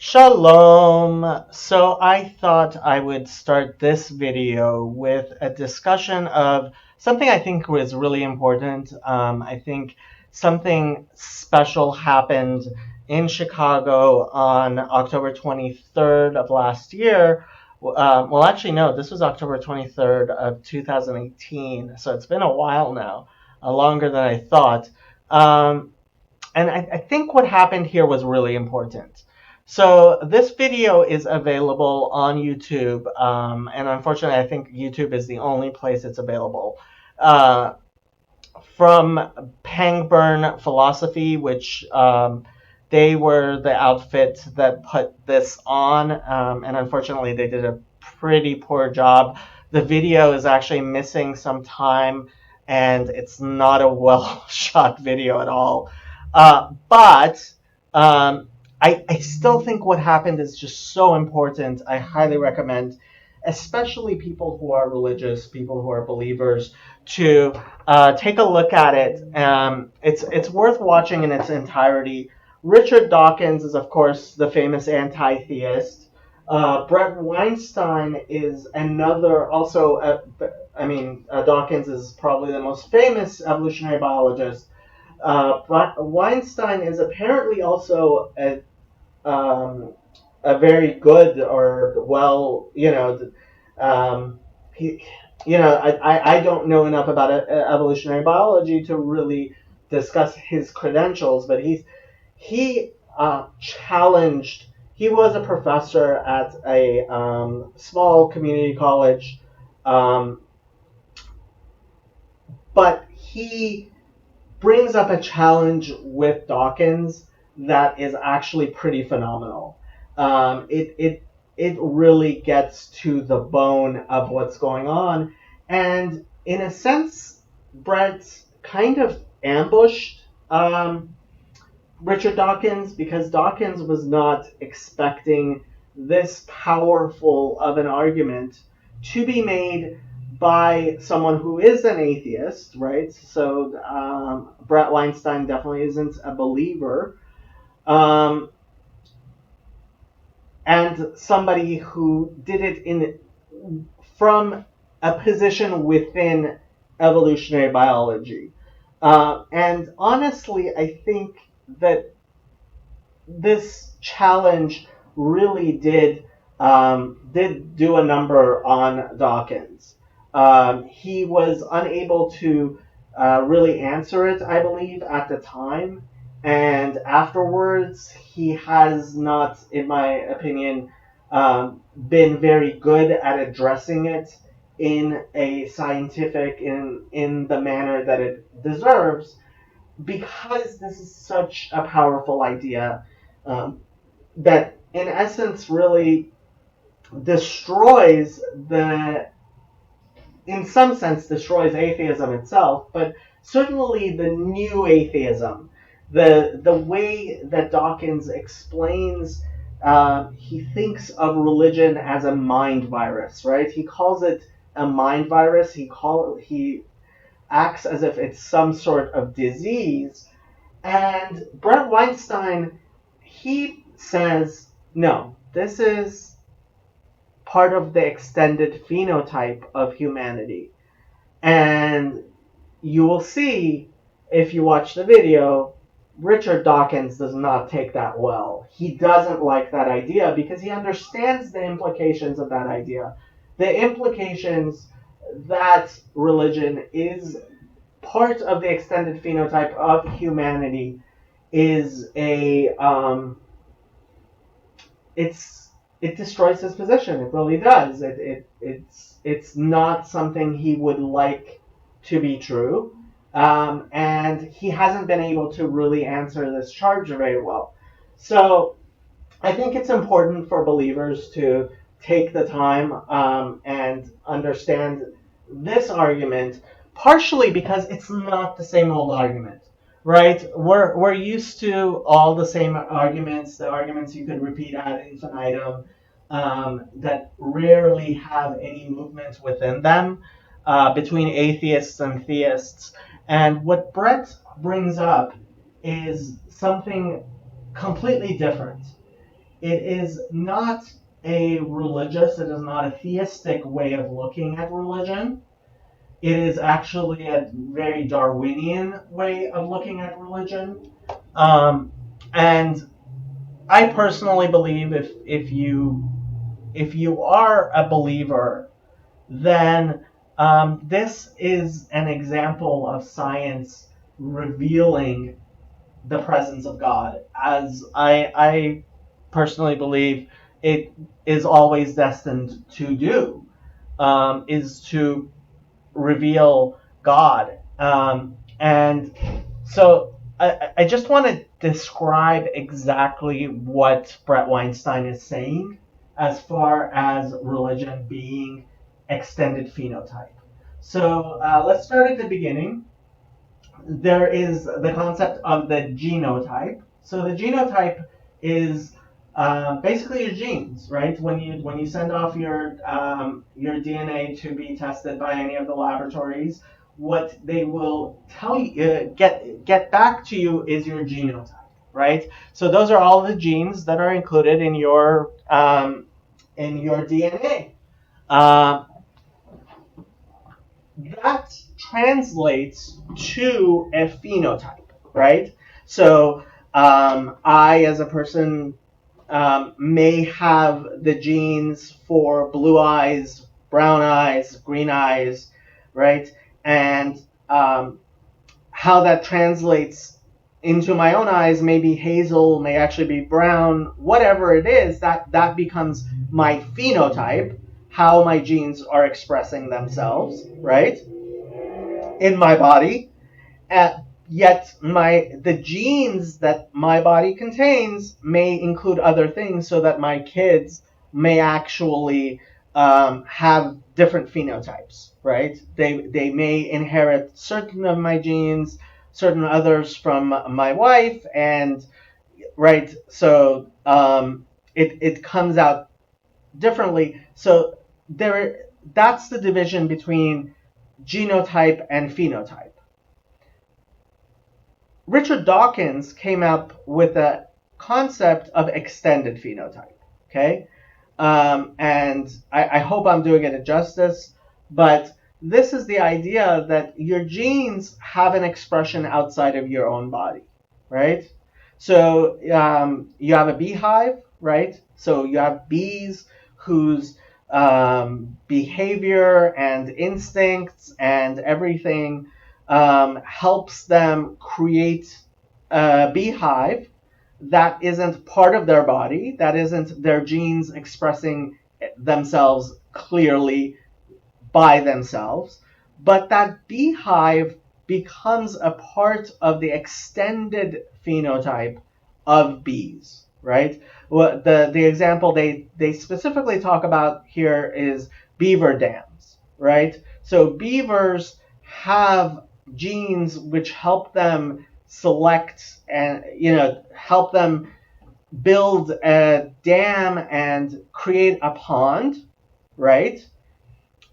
Shalom. So I thought I would start this video with a discussion of something I think was really important. I think something special happened in Chicago on October 23rd of last year. Well, actually, no, this was October 23rd of 2018. So it's been a while now, longer than I thought. And I think what happened here was really important. So this video is available on YouTube, and unfortunately, I think YouTube is the only place it's available. From Pangburn Philosophy, which they were the outfit that put this on, and unfortunately, they did a pretty poor job. The video is actually missing some time, and it's not a well shot video at all. But I still think what happened is just so important. I highly recommend, especially people who are religious, people who are believers, to take a look at it. It's worth watching in its entirety. Richard Dawkins is, of course, the famous anti-theist. Bret Weinstein is another, also, Dawkins is probably the most famous evolutionary biologist. Weinstein is apparently also a very good or well, he, I don't know enough about evolutionary biology to really discuss his credentials, but he challenged. He was a professor at a small community college, but he brings up a challenge with Dawkins that is actually pretty phenomenal. It really gets to the bone of what's going on, and in a sense, Bret kind of ambushed Richard Dawkins because Dawkins was not expecting this powerful of an argument to be made by someone who is an atheist, right? So Bret Weinstein definitely isn't a believer. And somebody who did it from a position within evolutionary biology. And honestly, I think that this challenge really did do a number on Dawkins. He was unable to really answer it, I believe, at the time. And afterwards, he has not, in my opinion, been very good at addressing it in a scientific, in the manner that it deserves, because this is such a powerful idea that, in essence, really destroys in some sense, destroys atheism itself, but certainly the new atheism. The way that Dawkins explains, he thinks of religion as a mind virus, right? He calls it a mind virus. He acts as if it's some sort of disease. And Bret Weinstein, he says, no, this is part of the extended phenotype of humanity. And you will see, if you watch the video, Richard Dawkins does not take that well. He doesn't like that idea because he understands the implications of that idea. The implications that religion is part of the extended phenotype of humanity is it destroys his position. It really does. It's not something he would like to be true. And he hasn't been able to really answer this charge very well. So I think it's important for believers to take the time and understand this argument, partially because it's not the same old argument, right? We're used to all the same arguments, the arguments you could repeat ad infinitum, that rarely have any movement within them between atheists and theists. And what Bret brings up is something completely different. it is not a religious, it is not a theistic way of looking at religion. It is actually a very Darwinian way of looking at religion. And I personally believe if you are a believer, then this is an example of science revealing the presence of God, as I personally believe it is always destined to do, is to reveal God. And so I just want to describe exactly what Bret Weinstein is saying as far as religion being extended phenotype. So let's start at the beginning. There is the concept of the genotype. So the genotype is basically your genes, right? When you send off your DNA to be tested by any of the laboratories, what they will tell you get back to you is your genotype, right? So those are all the genes that are included in your DNA. Uh, that translates to a phenotype, right? So I, as a person, may have the genes for blue eyes, brown eyes, green eyes, right? And how that translates into my own eyes may be hazel, may actually be brown, whatever it is, that becomes my phenotype, how my genes are expressing themselves, right, in my body. Yet the genes that my body contains may include other things, so that my kids may actually have different phenotypes, right? They may inherit certain of my genes, certain others from my wife, and right. So it comes out differently. So that's the division between genotype and phenotype. Richard Dawkins came up with a concept of extended phenotype. Okay, and I hope I'm doing it a justice, but this is the idea that your genes have an expression outside of your own body, right? So you have a beehive, right? So you have bees whose behavior and instincts and everything helps them create a beehive that isn't part of their body, that isn't their genes expressing themselves clearly by themselves, but that beehive becomes a part of the extended phenotype of bees, right? Well, the example they specifically talk about here is beaver dams, right? So beavers have genes which help them select and help them build a dam and create a pond, right?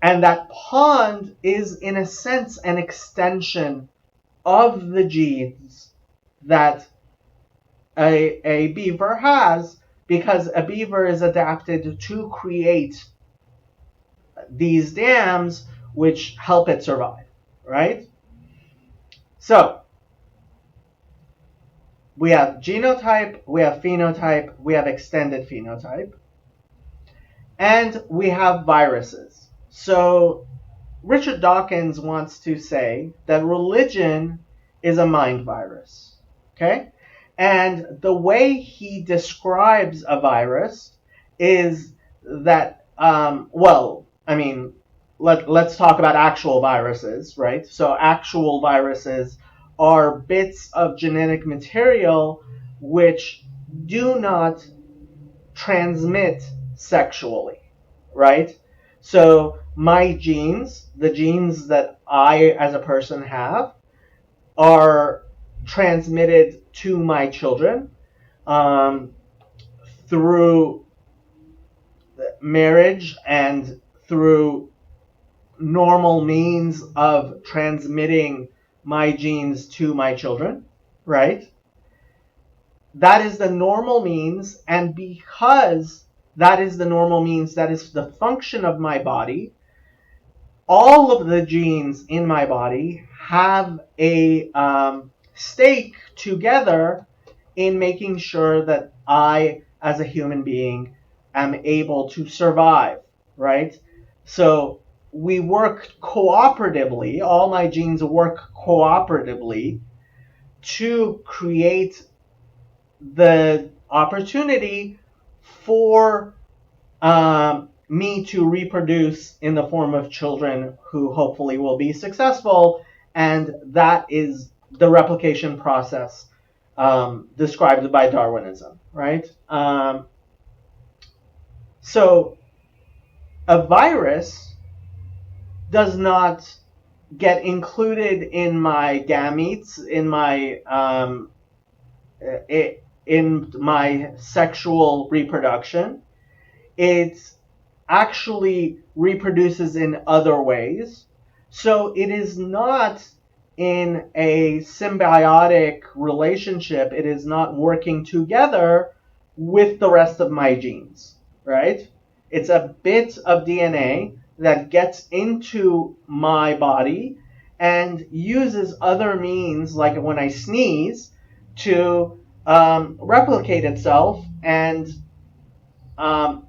And that pond is, in a sense, an extension of the genes that a beaver has, because a beaver is adapted to create these dams which help it survive, right? So we have genotype, we have phenotype, we have extended phenotype, and we have viruses. So Richard Dawkins wants to say that religion is a mind virus, okay? And the way he describes a virus is that, let's talk about actual viruses, right? So actual viruses are bits of genetic material which do not transmit sexually, right? So my genes, the genes that I as a person have, are transmitted to my children through marriage and through normal means of transmitting my genes to my children, right? that is the normal means, and because that is the normal means, that is the function of my body, all of the genes in my body have a stake together in making sure that I, as a human being, am able to survive, right? So we work cooperatively, all my genes work cooperatively to create the opportunity for me to reproduce in the form of children who hopefully will be successful, and that is the replication process described by Darwinism, right? So a virus does not get included in my gametes, in my sexual reproduction. It actually reproduces in other ways. So it is not in a symbiotic relationship. It is not working together with the rest of my genes, right? It's a bit of DNA that gets into my body and uses other means, like when I sneeze, to replicate itself, and um,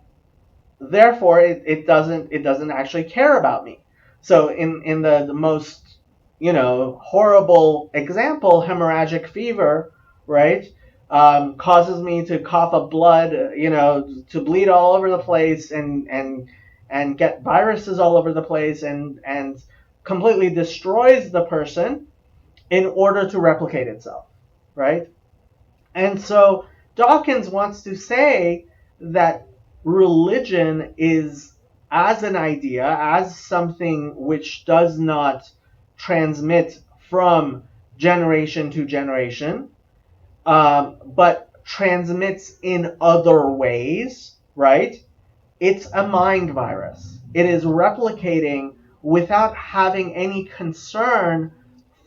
therefore it doesn't actually care about me. So in the most horrible example, hemorrhagic fever, right, causes me to cough up blood, to bleed all over the place, and get viruses all over the place, and completely destroys the person in order to replicate itself, right? And so Dawkins wants to say that religion is, as an idea, as something which does not transmit from generation to generation, but transmits in other ways, right? It's a mind virus. It is replicating without having any concern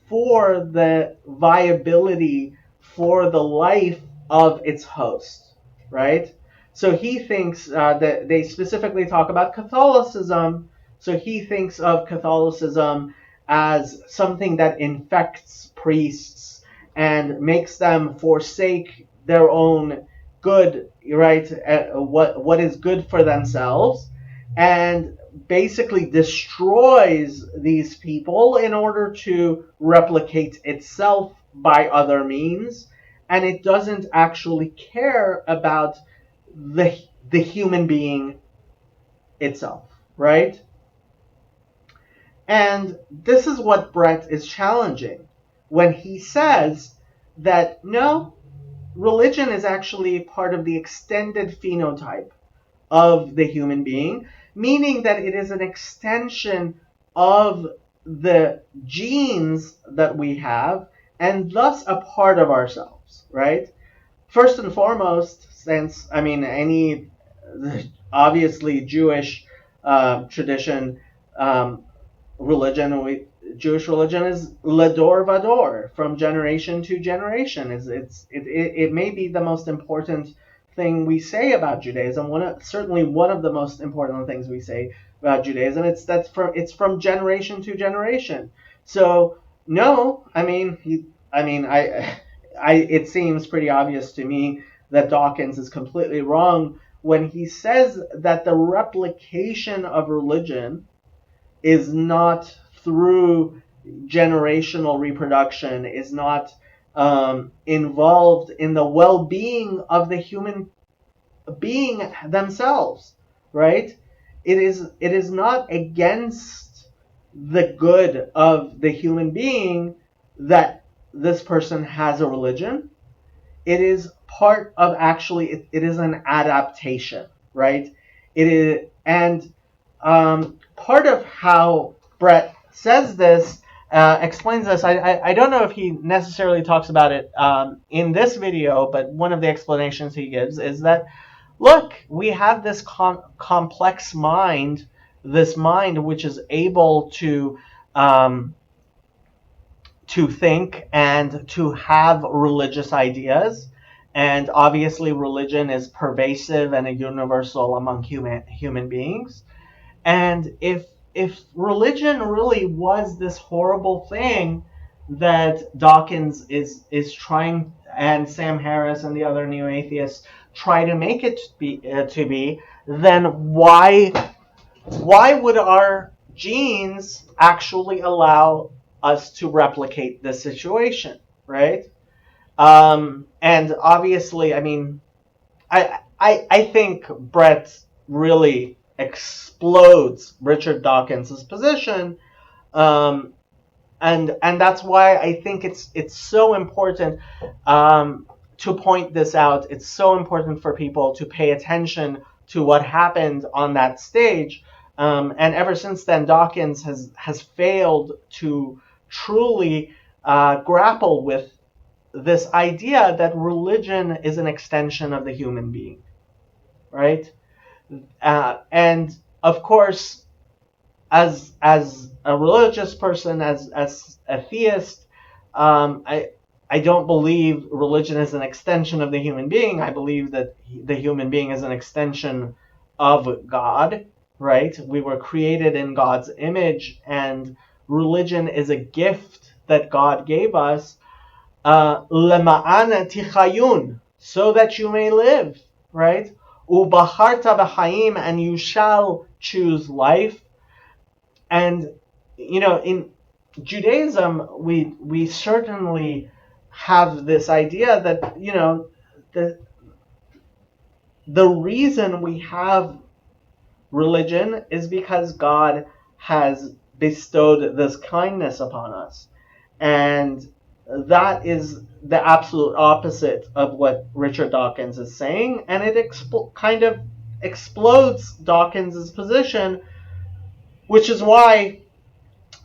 for the viability, for the life of its host, right? So he thinks that they specifically talk about Catholicism. So he thinks of Catholicism as something that infects priests and makes them forsake their own good, right? What is good for themselves, and basically destroys these people in order to replicate itself by other means, and it doesn't actually care about the human being itself, right? And this is what Bret is challenging when he says that no, religion is actually part of the extended phenotype of the human being, meaning that it is an extension of the genes that we have, and thus a part of ourselves, right? First and foremost, since, any obviously Jewish tradition, religion, Jewish religion is lador vador, from generation to generation. It may be the most important thing we say about Judaism. Certainly one of the most important things we say about Judaism. It's from generation to generation. So no, it seems pretty obvious to me that Dawkins is completely wrong when he says that the replication of religion is not through generational reproduction, is not involved in the well-being of the human being themselves, right? It is not against the good of the human being that this person has a religion. It is part of, actually, it is an adaptation, right? It is, and part of how Bret says this, explains this. I don't know if he necessarily talks about it in this video, but one of the explanations he gives is that, look, we have this complex mind, this mind which is able to think and to have religious ideas. and obviously religion is pervasive and a universal among human beings. And if religion really was this horrible thing that Dawkins is trying, and Sam Harris and the other new atheists try to make it to be, then why would our genes actually allow us to replicate this situation, right? And obviously, I mean, I think Bret really explodes Richard Dawkins' position, um, and that's why I think it's so important to point this out. It's so important for people to pay attention to what happened on that stage. And ever since then, Dawkins has failed to truly grapple with this idea that religion is an extension of the human being, right? And of course, as a religious person, as a theist, I don't believe religion is an extension of the human being. I believe that the human being is an extension of God, right? We were created in God's image, and religion is a gift that God gave us, lema'an tichayun, so that you may live, right? Ubacharta b'chaim, and you shall choose life. And in Judaism, we certainly have this idea that the reason we have religion is because God has bestowed this kindness upon us. And that is the absolute opposite of what Richard Dawkins is saying, and it kind of explodes Dawkins' position, which is why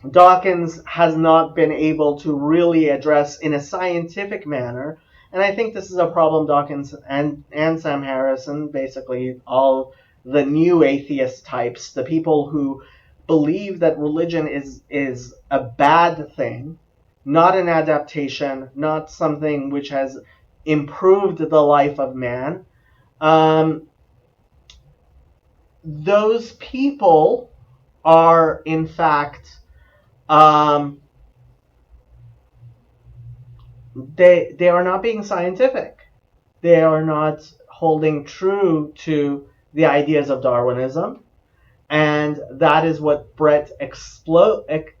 Dawkins has not been able to really address in a scientific manner. And I think this is a problem Dawkins and Sam Harris and basically all the new atheist types, the people who believe that religion is a bad thing, not an adaptation, not something which has improved the life of man. Those people are, in fact, they are not being scientific. They are not holding true to the ideas of Darwinism, and that is what Bret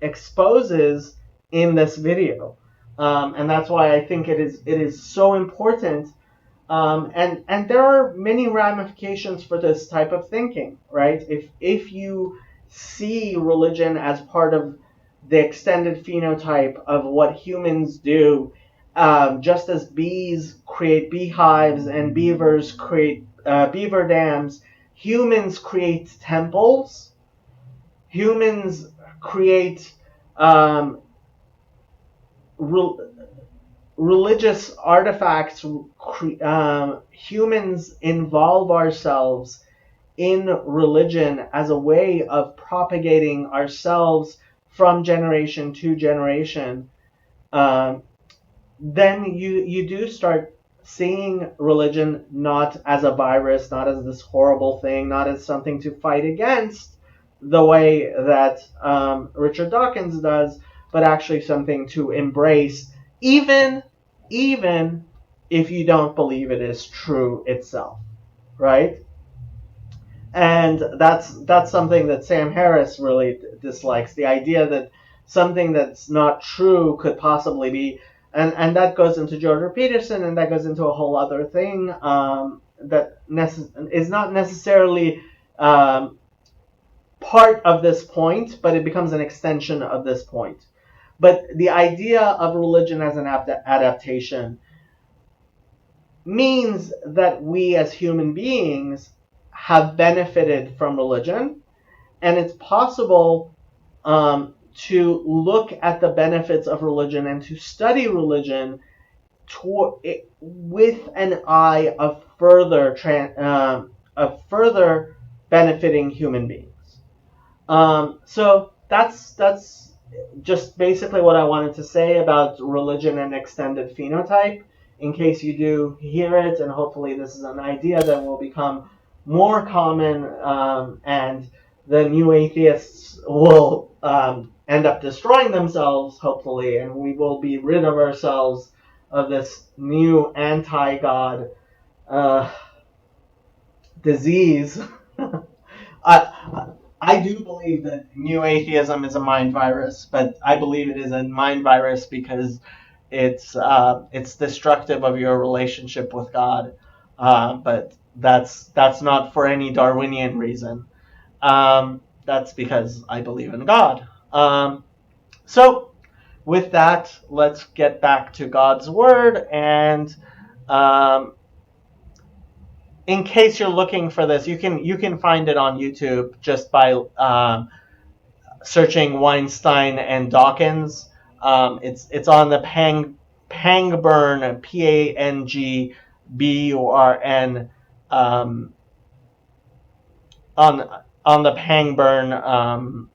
exposes in this video, and that's why I think it is so important. And there are many ramifications for this type of thinking, right? If you see religion as part of the extended phenotype of what humans do, just as bees create beehives and beavers create beaver dams, humans create temples, humans create religious artifacts, humans involve ourselves in religion as a way of propagating ourselves from generation to generation, then you do start seeing religion not as a virus, not as this horrible thing, not as something to fight against the way that Richard Dawkins does, but actually something to embrace, even if you don't believe it is true itself, right? And that's something that Sam Harris really dislikes, the idea that something that's not true could possibly be, and that goes into Jordan Peterson, and that goes into a whole other thing that is not necessarily part of this point, but it becomes an extension of this point. But the idea of religion as an adaptation means that we as human beings have benefited from religion, and it's possible to look at the benefits of religion and to study religion with an eye of further benefiting human beings. So that's just basically what I wanted to say about religion and extended phenotype in case you do hear it, and hopefully this is an idea that will become more common, and the new atheists will end up destroying themselves, hopefully, and we will be rid of ourselves of this new anti-God disease. I, I do believe that new atheism is a mind virus, but I believe it is a mind virus because it's destructive of your relationship with God. But that's not for any Darwinian reason. That's because I believe in God. So with that, let's get back to God's word. And um, in case you're looking for this, you can find it on YouTube just by searching Weinstein and Dawkins. It's on the Pangburn, Pangburn, on the Pangburn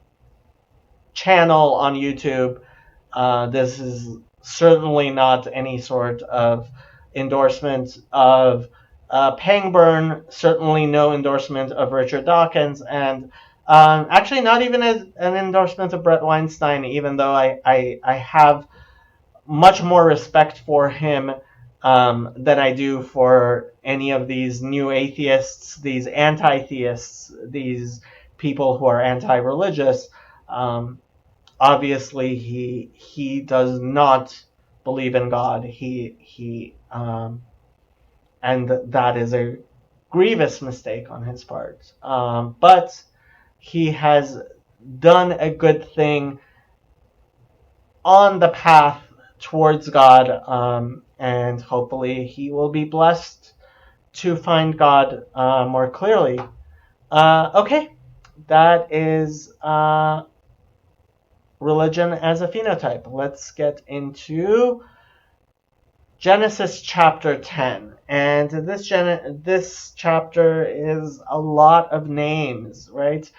channel on YouTube. This is certainly not any sort of endorsement of Pangburn, certainly no endorsement of Richard Dawkins, and actually not even an endorsement of Bret Weinstein, even though I have much more respect for him than I do for any of these new atheists, these anti-theists, these people who are anti-religious. Obviously, he does not believe in God. And that is a grievous mistake on his part. But he has done a good thing on the path towards God, and hopefully he will be blessed to find God more clearly. Okay, that is religion as a phenotype. Let's get into Genesis chapter 10. And this chapter is a lot of names, right?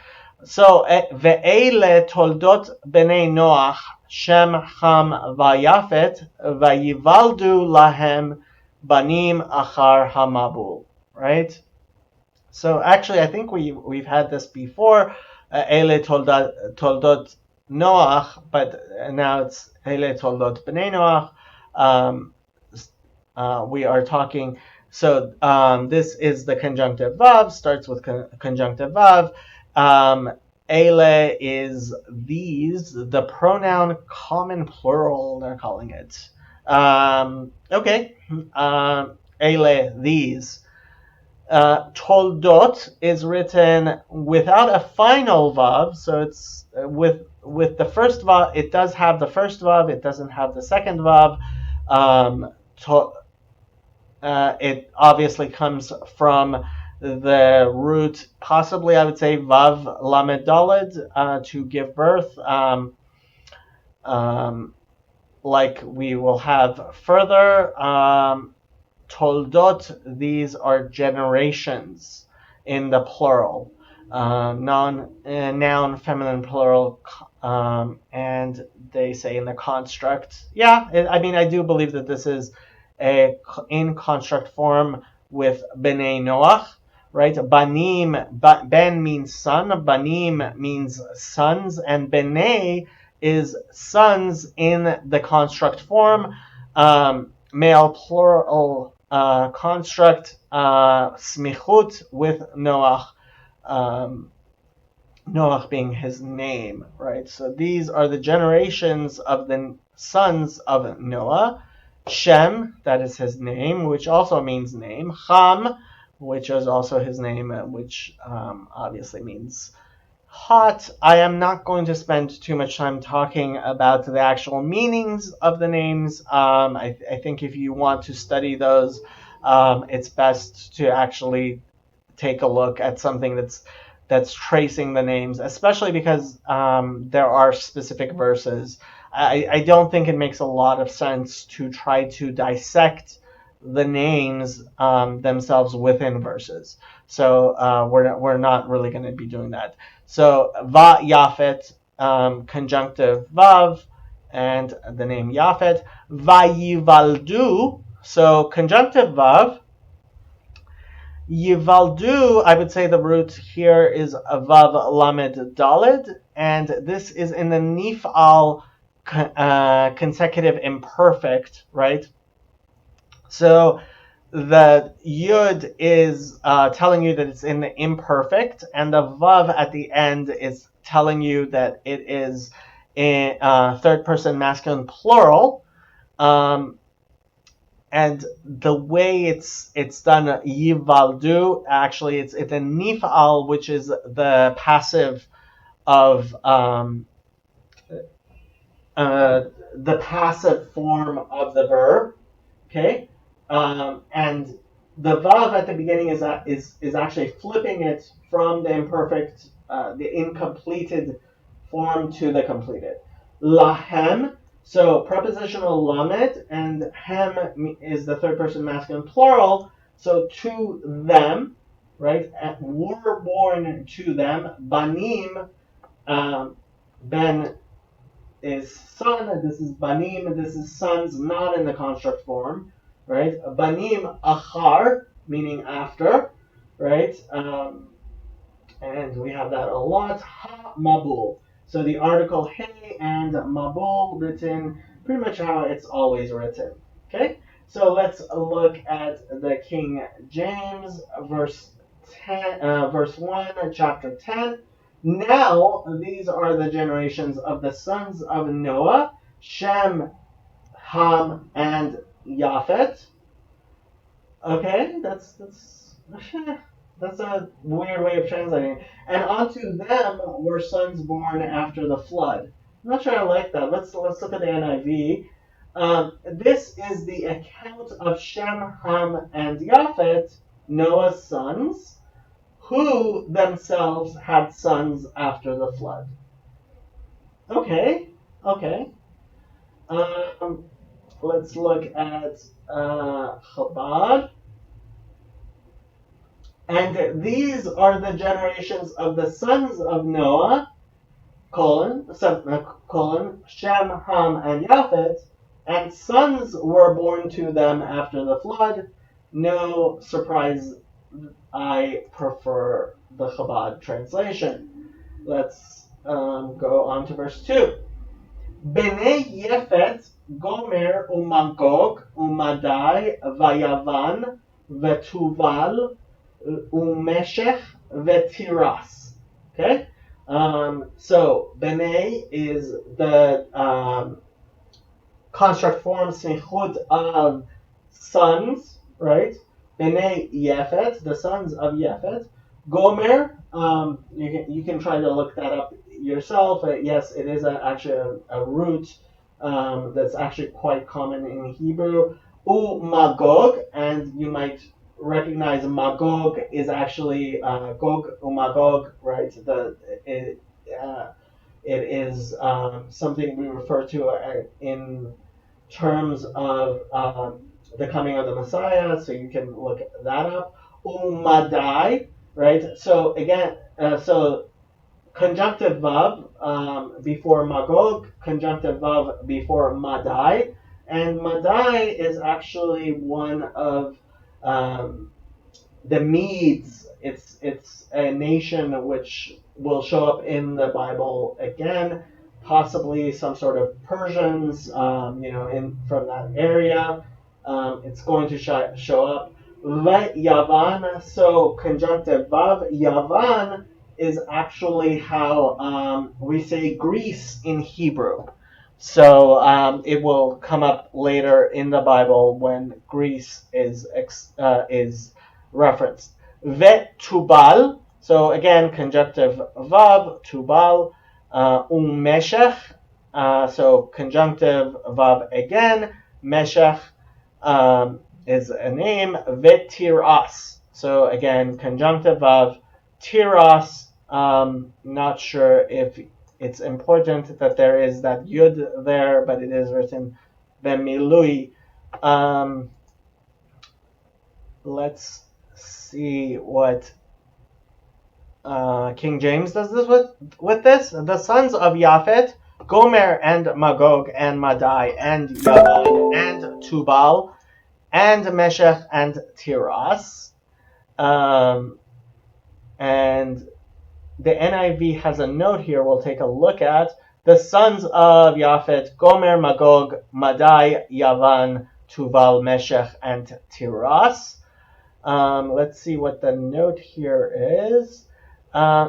So, ve'ele toldot b'nei Noach, Shem, Ham, Vayafet, Vayivaldu lahem banim achar hamabul, right? So actually, I think we've had this before, Ele toldot Noach, but now it's Ele toldot b'nei Noach. We are talking. So this is the conjunctive vav. Starts with conjunctive vav. Ele is these, the pronoun common plural, they're calling it. Okay. Ele, these. Toldot is written without a final vav, so it's with the first vav. It does have the first vav. It doesn't have the second vav. It obviously comes from the root, possibly I would say vav lamed daled, to give birth, like we will have further. Toldot, these are generations in the plural, noun, feminine plural, and they say in the construct. Yeah, I do believe that this is in construct form with b'nei Noach, right? Banim, ben means son, banim means sons, and b'nei is sons in the construct form. Male plural construct, smichut with Noach, Noach being his name, right? So these are the generations of the sons of Noah. Shem, that is his name, which also means name. Ham, which is also his name, which obviously means hot. I am not going to spend too much time talking about the actual meanings of the names. I think if you want to study those, it's best to actually take a look at something that's tracing the names, especially because there are specific verses. I don't think it makes a lot of sense to try to dissect the names themselves within verses. So we're not really going to be doing that. So va Yafet, conjunctive vav, and the name Yafet. Vayivaldu, So conjunctive vav, yivaldu, I would say the root here is a vav lamed dalid, and this is in the nifal consecutive imperfect, right? So the yud is telling you that it's in the imperfect, and the vav at the end is telling you that it is in third person masculine plural. And the way it's done, yivaldu, actually it's a nifal, which is the passive of the passive form of the verb. Okay, and the vav at the beginning is actually flipping it from the imperfect, the incompleted form to the completed. Lahem. So prepositional lamed, and hem is the third person masculine plural. So to them, right? Were born to them. Banim, ben is son. This is banim. This is sons, not in the construct form, right? Banim achar, meaning after, right? And we have that a lot. Ha mabul. So the article hey and mabul written pretty much how it's always written. Okay. So let's look at the King James verse 1, chapter 10. Now these are the generations of the sons of Noah: Shem, Ham, and Japhet. Okay, that's that's a weird way of translating. And unto them were sons born after the flood. I'm not sure I like that. Let's look at the NIV. This is the account of Shem, Ham, and Japhet, Noah's sons, who themselves had sons after the flood. Okay, okay. Let's look at Chabad. And these are the generations of the sons of Noah, Shem, Ham, and Japhet, and sons were born to them after the flood. No surprise, I prefer the Chabad translation. Let's go on to verse 2. Bnei Yefet, Gomer, Umagog, Umadai, Vayavan, Vetuval, Umeshech, Vetiras. Okay? So, Bnei is the construct form smichut of sons, right? Bnei Yefet, the sons of Yefet. Gomer, you can try to look that up yourself. Yes, it is actually a root that's actually quite common in Hebrew. Magog, and you might recognize Magog is actually Gog Umagog, right? It is something we refer to in terms of the coming of the Messiah, so you can look that up. Umadai, right? So again, so conjunctive vav before Magog, conjunctive vav before Madai, and Madai is actually one of the Medes. It's a nation which will show up in the Bible again, possibly some sort of Persians, from that area. It's going to show up. Yavan, so conjunctive vav, Yavan is actually how we say Greece in Hebrew. So it will come up later in the Bible when Greece is referenced. Vet Tubal, so again conjunctive vav, Tubal, Meshech, so conjunctive vav again, Meshech is a name. Vet Tiras, so again conjunctive vav, Tiras. Not sure if it's important that there is that yud there, but it is written bemilui. Let's see what King James does this with this. The sons of Japhet, Gomer and Magog and Madai and Yavan and Tubal. and Meshech and Tiras. And the NIV has a note here we'll take a look at. The sons of Yafet, Gomer, Magog, Madai, Yavan, Tuval, Meshech, and Tiras. Let's see what the note here is.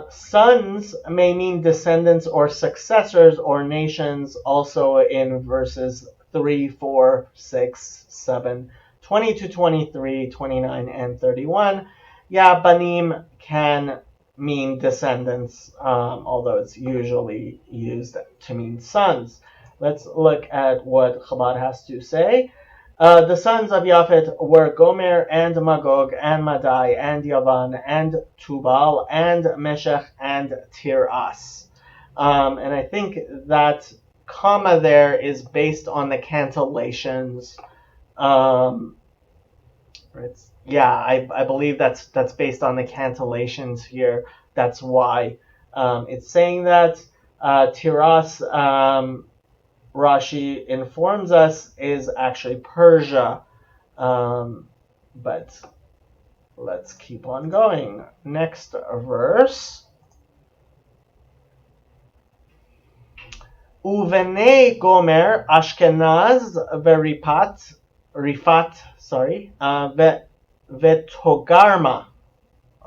Sons may mean descendants or successors or nations, also in verses 3, 4, 6, 7, 20 to 23, 29, and 31. Yeah, banim can mean descendants, although it's usually used to mean sons. Let's look at what Chabad has to say. The sons of Yafet were Gomer and Magog and Madai and Yavan and Tubal and Meshech and Tiras. And I think that comma there is based on the cancellations. I believe that's based on the cancellations here. That's why it's saying that Tiras. Rashi informs us is actually Persia. But let's keep on going. Next verse. Uvene Gomer Ashkenaz Rifat, Vetogarma.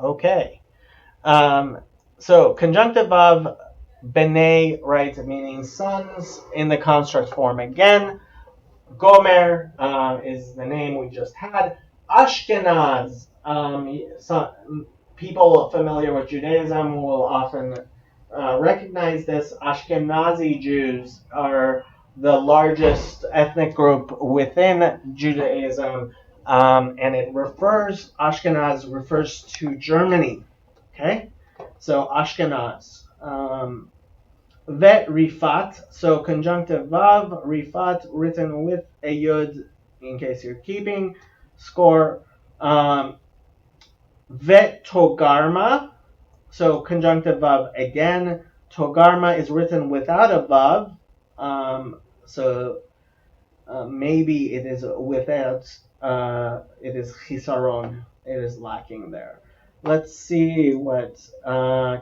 Okay. So conjunctive of Bene, right, meaning sons in the construct form again. Gomer is the name we just had. Ashkenaz, people familiar with Judaism will often recognize this. Ashkenazi Jews are the largest ethnic group within Judaism, and Ashkenaz refers to Germany. Okay, so Ashkenaz. Vet Rifat, so conjunctive vav, Rifat, written with a yud, in case you're keeping score. Vet Togarma, so conjunctive vav again. Togarma is written without a vav, maybe it is without, it is chisaron, it is lacking there. Let's see what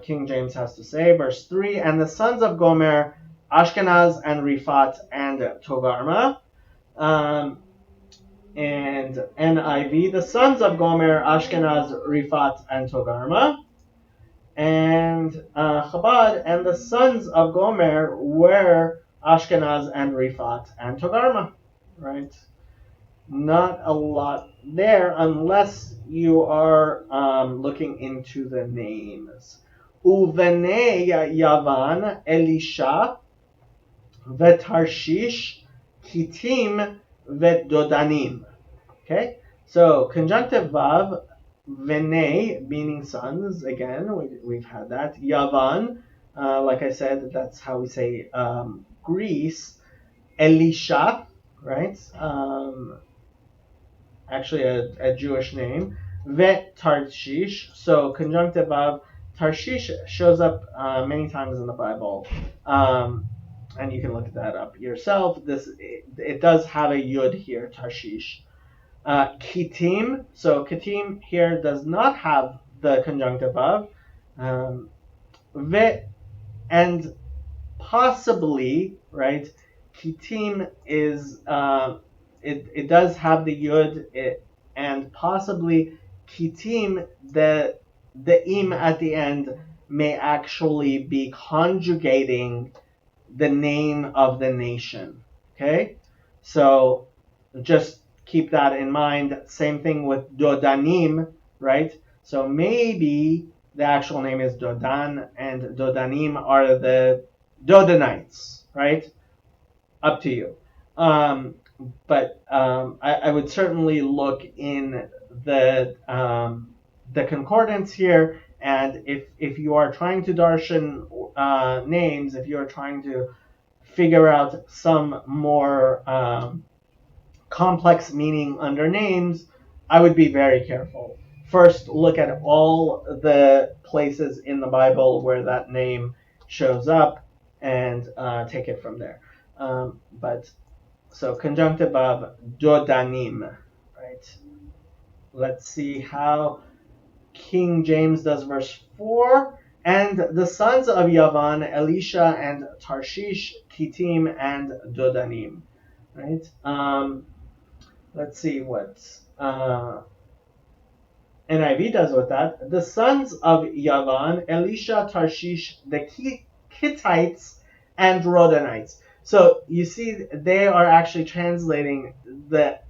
King James has to say. Verse 3, and the sons of Gomer, Ashkenaz and Rifat and Togarma. And NIV, the sons of Gomer, Ashkenaz, Rifat, and Togarma. And Chabad, and the sons of Gomer were Ashkenaz and Rifat and Togarma. Right? Not a lot there unless you are looking into the names. Uvene Yavan, Elisha, Vetarshish, Kitim, Dodanim. Okay, so conjunctive vav, Vene, meaning sons, again, we've had that. Yavan, like I said, that's how we say Greece. Elisha, right? Actually a Jewish name. Vet Tarshish. So conjunctive of Tarshish shows up many times in the Bible, and you can look that up yourself. It does have a yud here, Tarshish. Kitim. So Kitim here does not have the conjunctive of. Vet and possibly, right? Kitim is it does have the yud, and possibly kitim, the im at the end may actually be conjugating the name of the nation. Okay, so just keep that in mind. Same thing with Dodanim, right? So maybe the actual name is Dodan, and Dodanim are the Dodanites, right? Up to you. But I would certainly look in the concordance here, and if you are trying to darshan names, if you are trying to figure out some more complex meaning under names, I would be very careful. First, look at all the places in the Bible where that name shows up and take it from there. So conjunctive of Dodanim, right. Let's see how King James does verse 4. And the sons of Yavan, Elisha and Tarshish, Kittim and Dodanim. Right? Let's see what NIV does with that. The sons of Yavan, Elisha, Tarshish, the Kittites, and Rodanites. So you see, they are actually translating the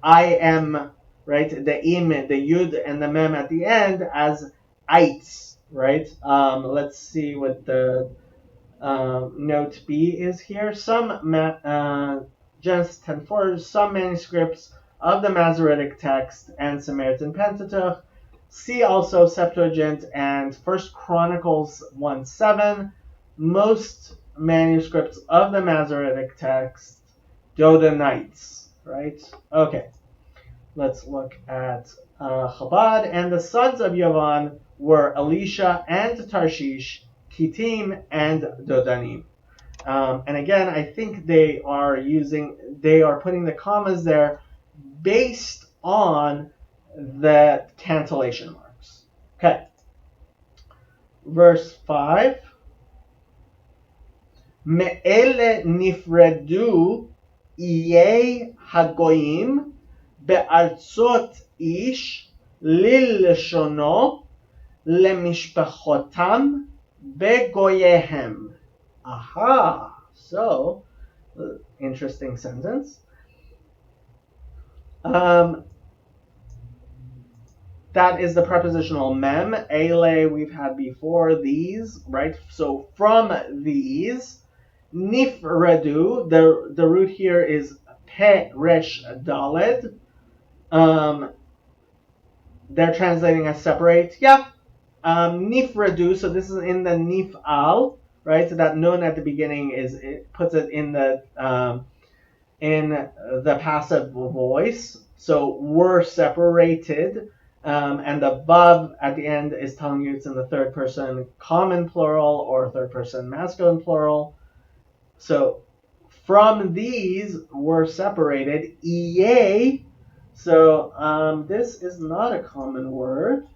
I am, right, the im, the yud, and the mem at the end as ites, right? Let's see what the note B is here. Genesis 10:4, some manuscripts of the Masoretic text and Samaritan Pentateuch. See also Septuagint and First Chronicles 1:7. Most manuscripts of the Masoretic text, Dodanites, right? Okay, let's look at Chabad. And the sons of Yavan were Elisha and Tarshish, Kittim and Dodanim. And again, I think they are putting the commas there based on the cantillation marks. Okay. Verse 5. Me'ele nifredu iye hagoyim be'artzot ish lilshono lemishpachotam begoyehem. Aha! So, interesting sentence. That is the prepositional mem. Ele we've had before, these, right? So from these, nifredu, the root here is pe resh daled. They're translating as separate. Yeah. Nifredu, so this is in the nif'al, right? So that nun at the beginning it puts it in the passive voice. So we're separated. And the vav at the end is telling you it's in the third person common plural or third person masculine plural. So from these we're separated. Iye. So this is not a common word.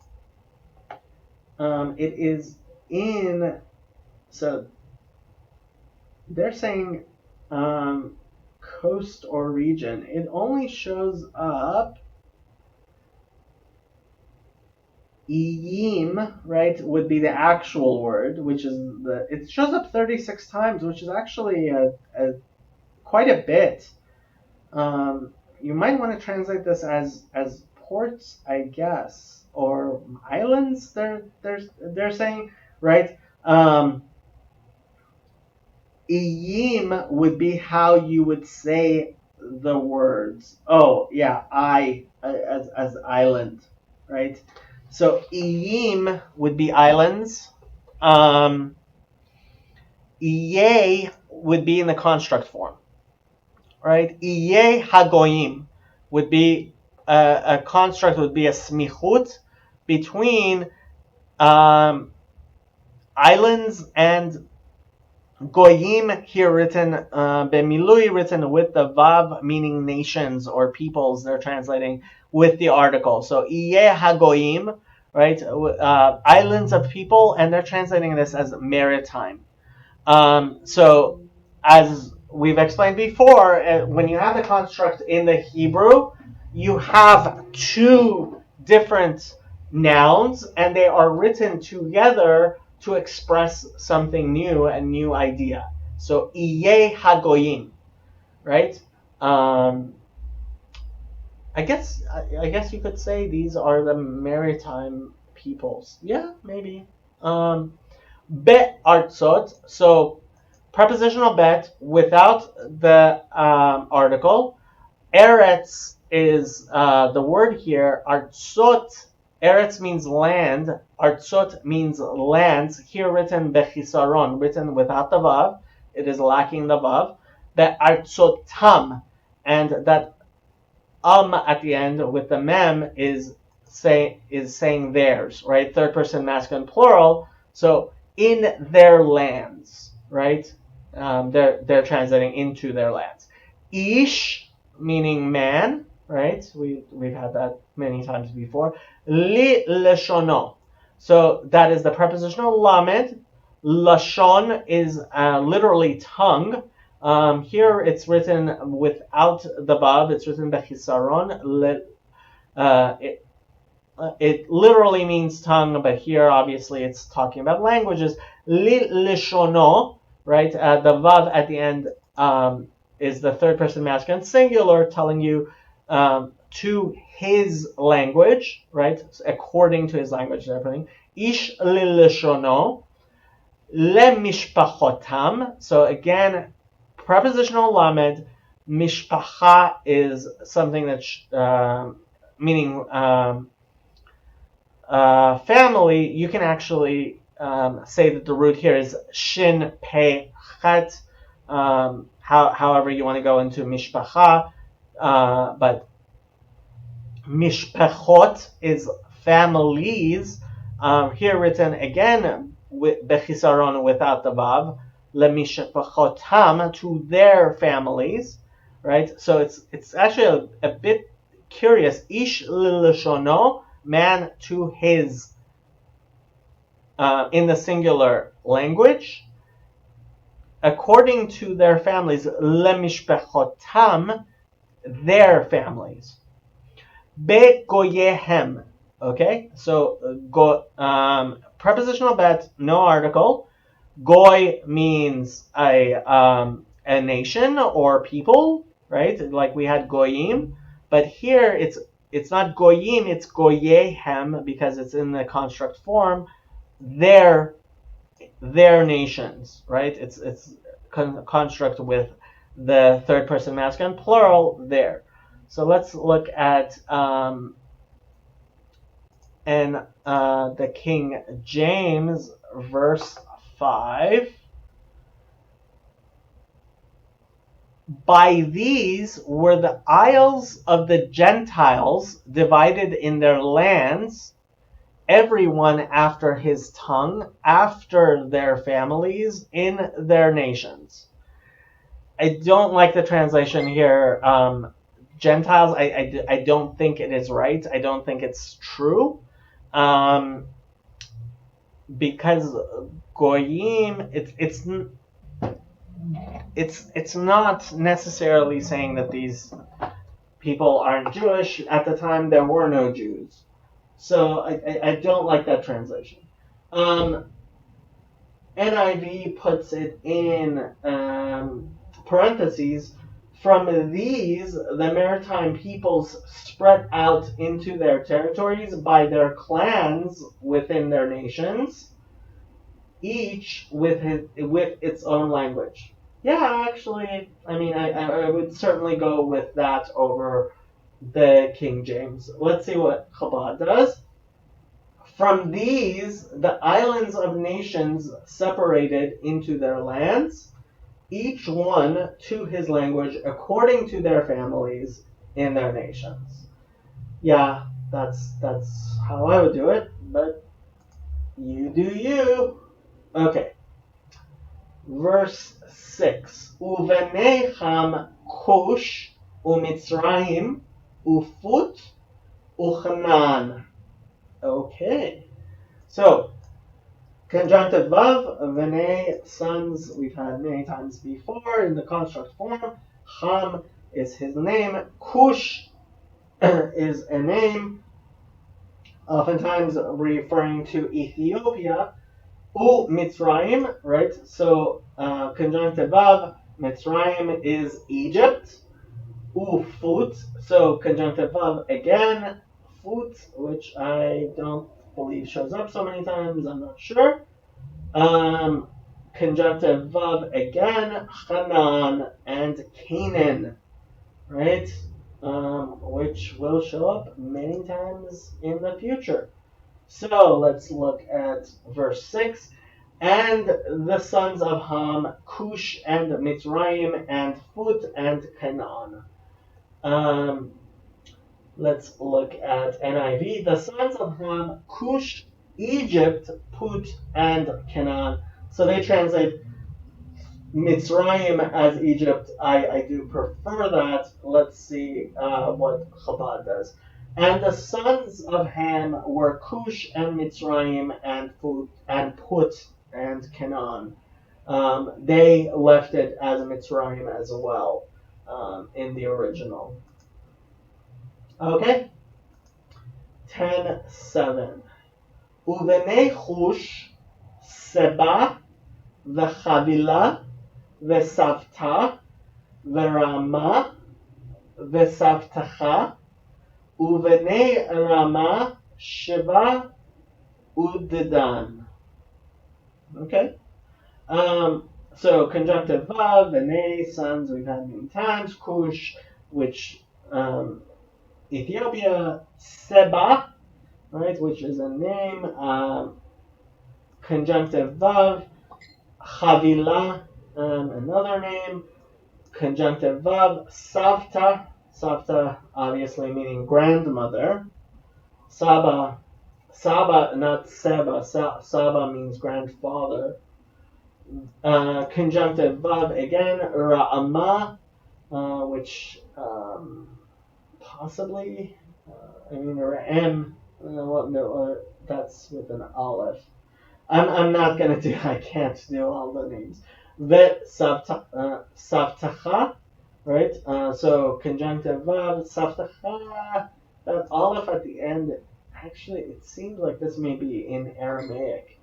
It is in. So they're saying coast or region. It only shows up. Iyim, right, would be the actual word, which is it shows up 36 times, which is actually quite a bit. You might want to translate this as ports, I guess, or islands. They're saying, right? Iyim would be how you would say the words. Oh yeah, as island, right? So iyim would be islands. Iye would be in the construct form, right? Iye hagoyim would be a construct, would be a smichut between islands and goyim, here written bemilui, written with the vav, meaning nations or peoples. They're translating with the article. So iye hagoyim, right? Islands of people, and they're translating this as maritime. So as we've explained before, when you have the construct in the Hebrew, you have two different nouns, and they are written together to express something new, a new idea. So iye hagoyim, right? I guess you could say these are the maritime peoples. Yeah, maybe. Bet artzot. So prepositional bet without the article. Eretz is the word here. Artzot. Eretz means land. Artzot means lands. Here written bechisaron, written without the vav. It is lacking the vav. Be artzotam, and that at the end with the mem is saying theirs, right? Third person masculine plural. So in their lands, right? They're translating into their lands. Ish meaning man, right? We've had that many times before. Li leshono. So that is the prepositional lamed. Lashon is literally tongue. Here it's written without the vav. It's written bechisaron. It literally means tongue, but here obviously it's talking about languages. Li lishono, right? The vav at the end is the third person masculine singular, telling you to his language, right? According to his language and everything. Ish li lishono le mishpachotam. So again, prepositional lamed. Mishpacha is something that's meaning family. You can actually say that the root here is shin pei chet. However you want to go into mishpacha, but mishpachot is families. Here written again with bechisaron without the vav. Lemishpachotam, to their families, right? So it's actually a bit curious. Ish l'shono, man to his, in the singular language, according to their families. Lemishpachotam, their families. Begoyehem. Okay, so prepositional bet, no article. Goy means a nation or people, right? Like we had goyim, but here it's not goyim, it's goyehem because it's in the construct form. Their nations, right? It's construct with the third person masculine plural there. So let's look at the King James verse 5. By these were the isles of the Gentiles divided in their lands, everyone after his tongue, after their families, in their nations. I don't like the translation here. Gentiles, I don't think it is right. I don't think it's true. Because goyim, it's not necessarily saying that these people aren't Jewish. At the time, there were no Jews, so I don't like that translation. NIV puts it in parentheses. From these, the maritime peoples spread out into their territories by their clans within their nations, each with its own language. Yeah, actually, I mean, I would certainly go with that over the King James. Let's see what Chabad does. From these, the islands of nations separated into their lands, each one to his language according to their families in their nations. Yeah, that's how I would do it, but you do you. Okay. Verse 6. Uvenei Ham Kush uMitzrayim ufut uchnan. Okay. So, conjunctive vav, venei, sons, we've had many times before in the construct form. Ham is his name. Kush is a name, oftentimes referring to Ethiopia. U Mitzrayim, right? So conjunctive vav, Mitzrayim is Egypt. U Fut, so conjunctive vav again, Fut, which I don't believe shows up so many times, I'm not sure. Conjunctive vav again, Hanan and Canaan, right? Which will show up many times in the future. So let's look at verse 6. And the sons of Ham, Cush and Mitzrayim and Phut and Canaan. Let's look at NIV. The sons of Ham, Cush, Egypt, Put, and Canaan. So they translate Mitzrayim as Egypt, I do prefer that. Let's see what Chabad does. And the sons of Ham were Cush and Mitzrayim and Put and Canaan. They left it as Mitzrayim as well in the original. Okay? 10:7. Uvenei Chush, Seba, V'Chavila, V'Savta, V'Rama, V'Savtacha, Uvenei Rama, Shiva, Udedan. Okay? So conjunctive vav, Venei, sons we've had many times, Kush, which Ethiopia, Seba, right, which is a name, conjunctive vav, Chavila, another name, conjunctive vav, Savta, Savta obviously meaning grandmother, Saba, not Seba, Saba means grandfather. Conjunctive vav again, Ra'ama, which possibly, Ra'em, that's with an aleph. I'm not gonna do. I can't do all the names. Savtacha, right? So conjunctive vav, Savtacha. That aleph at the end. Actually, it seems like this may be in Aramaic.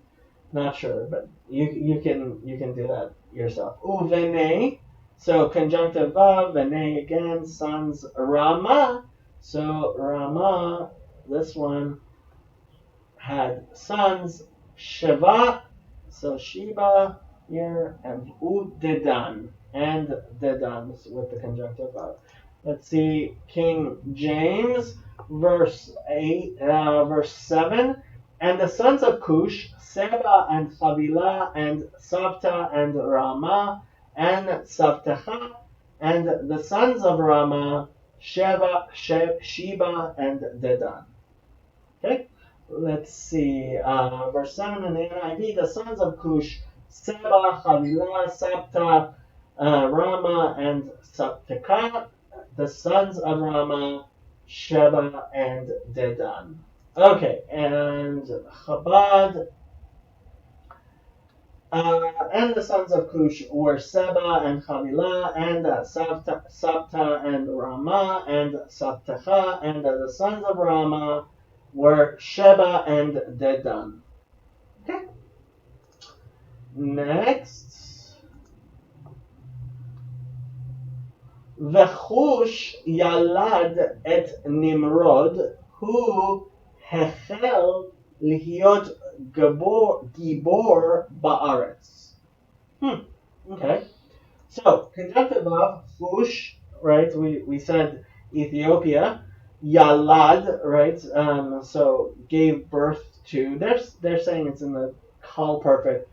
Not sure, but you can do that yourself. Uvene, so conjunctive vav, vene again, sons Rama. So Rama, this one had sons Sheva, so Sheba here, and Udedan, and Dedan with the conjunctive vav. Let's see, King James, verse 7. And the sons of Cush, Seba and Chavila and Savta and Rama and Savtacha, and the sons of Rama, Sheba and Dedan. Okay, let's see. Verse 7 in the NIV, the sons of Cush, Seba, Chavila, Savta, Rama, and Savtacha, the sons of Rama, Sheba, and Dedan. Okay, and Chabad, and the sons of Cush were Seba and Chavila, and Savta and Rama, and Savtacha, and the sons of Rama were Sheba and Dedan. Okay. Next. V'chush yalad et Nimrod, hu hechel lihiot gibor ba'aretz. Okay. So, conjunctive of chush, right? We said Ethiopia. Yalad, right? So gave birth to. They're saying it's in the call perfect,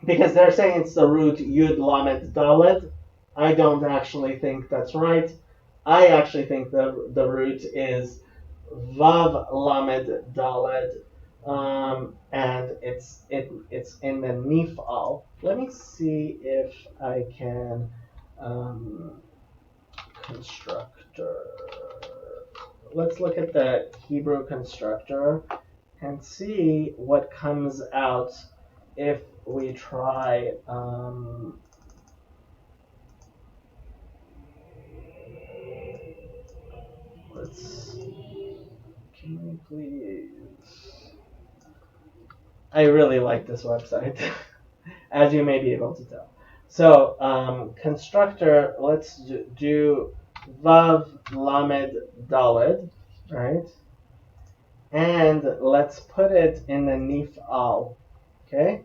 because they're saying it's the root Yud Lamed Daled. I don't actually think that's right. I actually think the root is Vav Lamed Daled, and it's in the Nifal. Let me see if I can constructor. Let's look at the Hebrew constructor and see what comes out if we try. Can we please? I really like this website, as you may be able to tell. So, constructor, let's do Vav Lamed Daled, right? And let's put it in the Nifal, okay?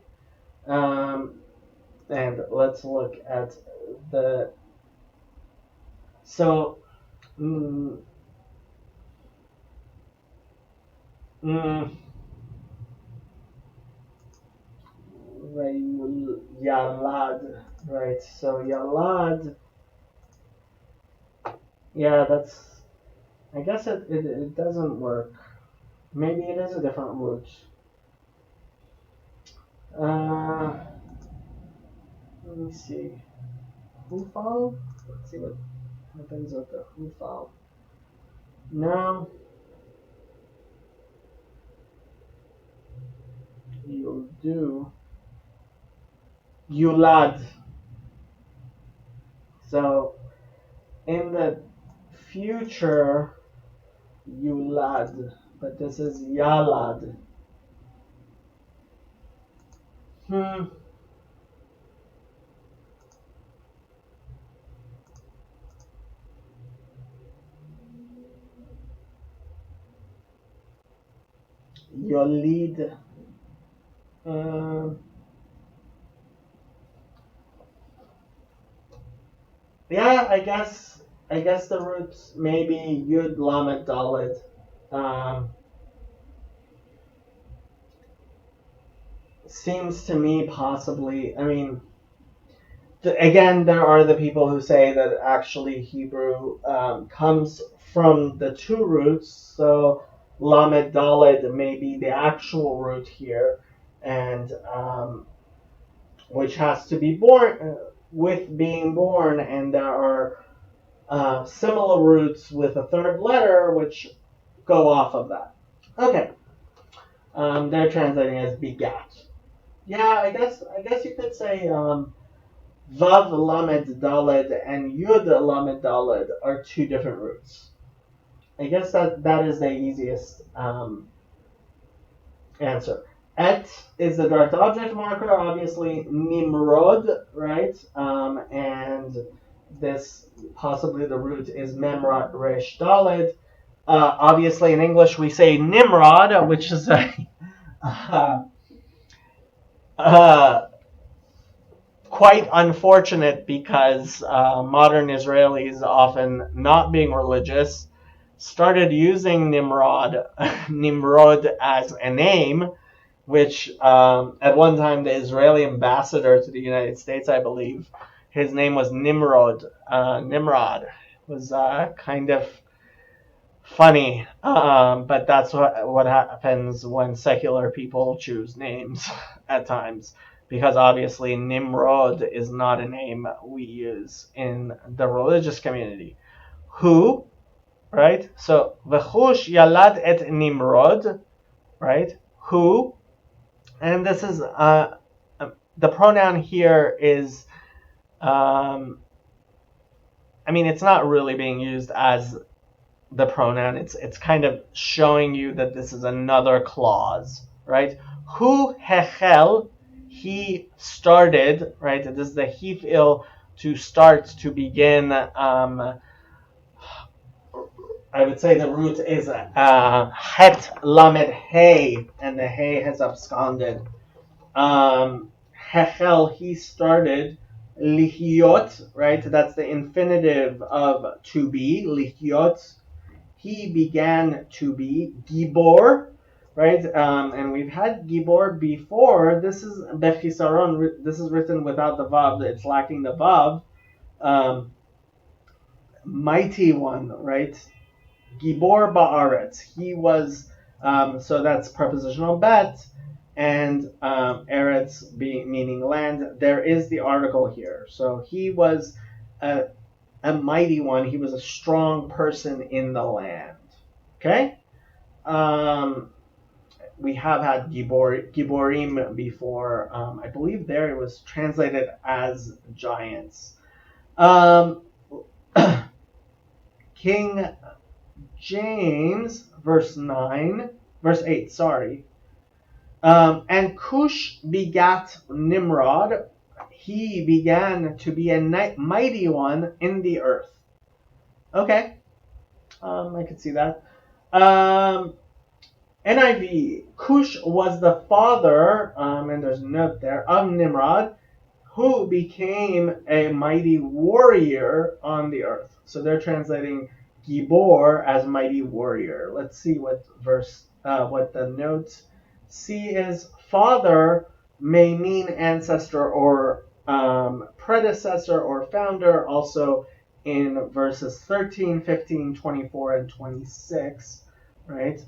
And let's look at the. So, Yalad, right? So Yalad, yeah, that's. I guess it doesn't work. Maybe it is a different root. Let me see. Hufal? Let's see what happens with the Hufal. No. You'll do. Yulad. So, in the future, Yulad. But this is Yalad. Hmm. Yolid. Um, yeah, I guess the roots maybe Yud Lamed Dalet. Um, seems to me possibly. I mean, again, there are the people who say that actually Hebrew comes from the two roots. So Lamed Dalet may be the actual root here, and which has to be born with being born, and there are similar roots with a third letter which go off of that. Okay, they're translating as begat. Yeah, I guess you could say Vav Lamed Daled and Yud Lamed Daled are two different roots. I guess that is the easiest answer. Et is the direct object marker, obviously Nimrod, right? And this possibly the root is Memrat Resh Daled. Obviously, in English, we say Nimrod, which is a uh, quite unfortunate because modern Israelis, often not being religious, started using Nimrod as a name, which at one time the Israeli ambassador to the United States, I believe, his name was Nimrod. Nimrod was kind of funny, but that's what happens when secular people choose names at times, because obviously Nimrod is not a name we use in the religious community. Who, right? So v'chush yalad et Nimrod, right? Who, and this is the pronoun here is, I mean, it's not really being used as the pronoun. It's kind of showing you that this is another clause, right? Hu hechel, he started, right? This is the hifil, to start, to begin. I would say the root is het lamed hey, and the hey has absconded. Hechel, he started. Lihiot, right? That's the infinitive of to be. Lihiot, he began to be. Gibor, right? And we've had Gibor before. This is Bechisaron. This is written without the vav. It's lacking the vav. Mighty one, right? Gibor ba'aretz. He was. So that's prepositional bet, and eretz being meaning land. There is the article here. So he was a mighty one. He was a strong person in the land. Okay? We have had Giborim before. I believe there it was translated as giants. King James, verse 8, sorry. And Cush begat Nimrod. He began to be a mighty one in the earth. Okay. I could see that. NIV, Cush was the father, and there's a note there, of Nimrod, who became a mighty warrior on the earth. So they're translating Gibor as mighty warrior. Let's see what the notes see is. Father may mean ancestor or predecessor or founder, also in verses 13, 15, 24, and 26, right?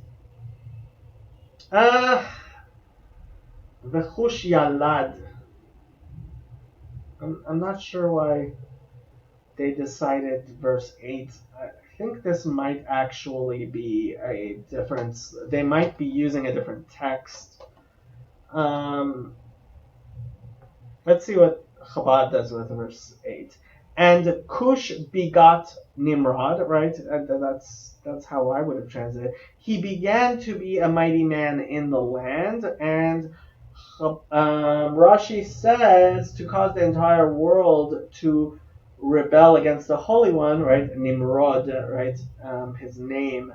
V'chush yalad. I'm not sure why they decided verse 8. I think this might actually be a difference. They might be using a different text. Um, let's see what Chabad does with verse 8. And Cush begot Nimrod, right? That's how I would have translated it. He began to be a mighty man in the land, and Rashi says to cause the entire world to rebel against the Holy One, right? Nimrod, right? His name,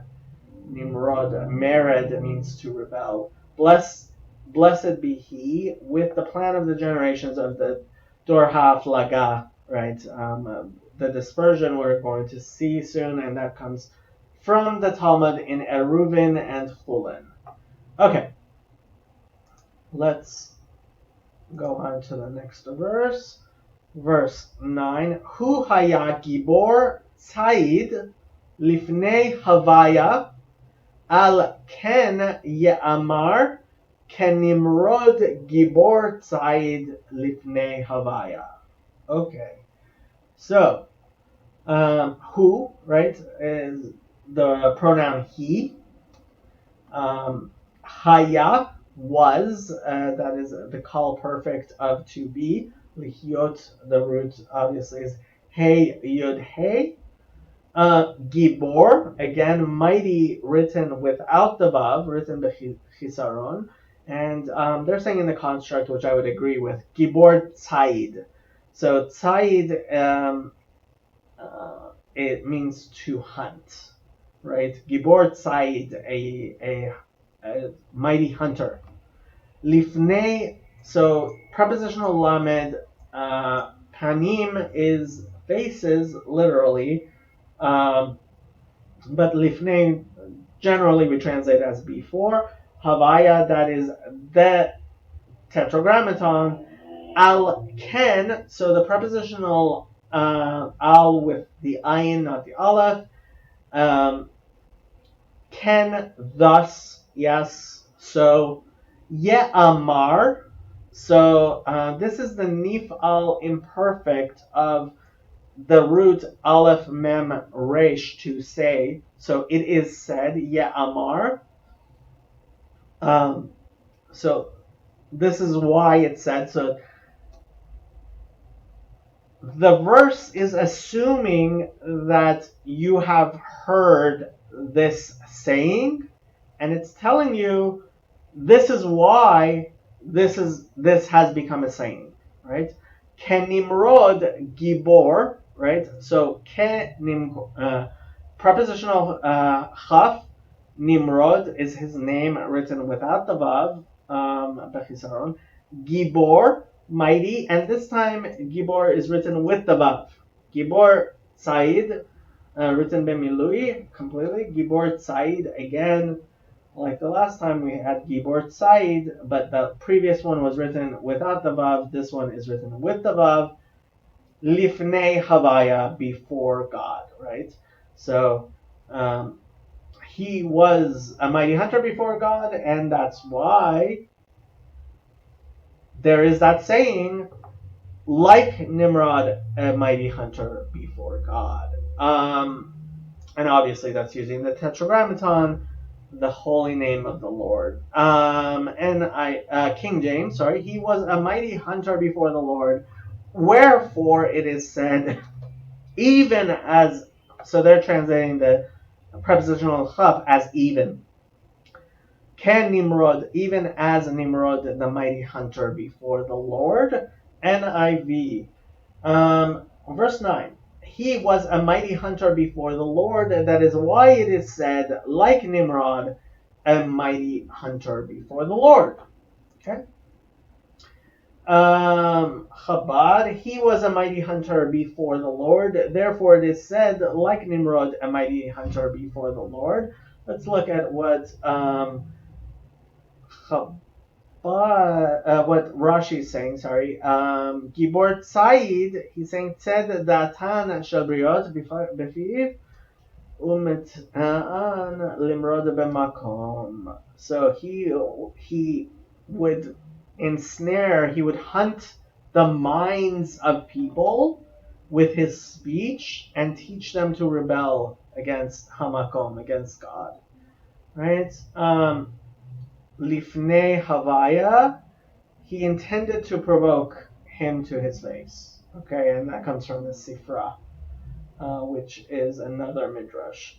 Nimrod, Mered means to rebel. Blessed be he with the plan of the generations of the Dor HaFlaga, right? The dispersion we're going to see soon, and that comes from the Talmud in Eruvin and Chulin. Okay, let's go on to the next verse. Verse 9. Hu haya gibor tzayid lifnei havaya al ken ye'amar kenimrod gibor tzayid lifnei havaya. Okay. So, who, right, is the pronoun he. Haya was, that is the call perfect of to be. Lihyot, the root obviously is hey yud hey. Gibor, again, mighty written without the vav, written bechisaron. And they're saying in the construct, which I would agree with, Gibor tzayid. So tzayid, it means to hunt, right? Gibor tzayid, a mighty hunter. Lifnei, so prepositional lamed, panim is faces, literally, but lifnei generally we translate as before. Havaya, that is the tetragrammaton. Al ken, so the prepositional al with the ayin, not the aleph. Ken, thus, yes. So, ye'amar. So this is the nif'al imperfect of the root aleph mem resh, to say. So it is said, ye'amar. So this is why it's said. So the verse is assuming that you have heard this saying, and it's telling you this is why this has become a saying, right? Kenimrod gibor, right? So prepositional chaf, Nimrod is his name written without the vav, bechisaron. Gibor, mighty, and this time Gibor is written with the vav. Gibor Tzayid, written b'milui completely. Gibor Tzayid, again, like the last time we had Gibor Tzayid, but the previous one was written without the vav. This one is written with the vav. Lifnei Havaya, before God, right? So he was a mighty hunter before God, and that's why there is that saying, like Nimrod, a mighty hunter before God. And obviously that's using the tetragrammaton, the holy name of the Lord. King James, sorry, he was a mighty hunter before the Lord. Wherefore it is said, even as, so they're translating the prepositional chaf as even. Can Nimrod, even as Nimrod, the mighty hunter before the Lord. NIV. Verse 9. He was a mighty hunter before the Lord. That is why it is said, like Nimrod, a mighty hunter before the Lord. Okay. Chabad, he was a mighty hunter before the Lord. Therefore it is said, like Nimrod, a mighty hunter before the Lord. Let's look at what what Rashi is saying, sorry. Gibor Tzayid, he's saying, Tzed datan shabriot befiv umet'an limrod b'makom. So he would ensnare, he would hunt the minds of people with his speech and teach them to rebel against Hamakom, against God. Right? Lifnei Havaya, he intended to provoke him to his face. Okay, and that comes from the Sifra, which is another midrash.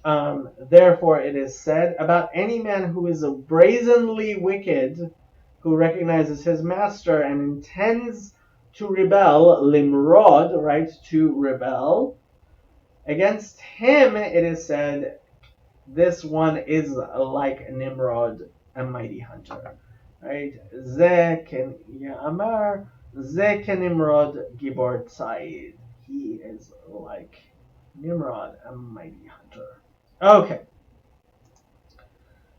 Therefore, it is said about any man who is brazenly wicked, who recognizes his master and intends to rebel, limrod, right, to rebel, against him, it is said, this one is like Nimrod, a mighty hunter. Right? Ze ken Yamar, Ze ken Nimrod Gibor Tzaid. He is like Nimrod, a mighty hunter. Okay.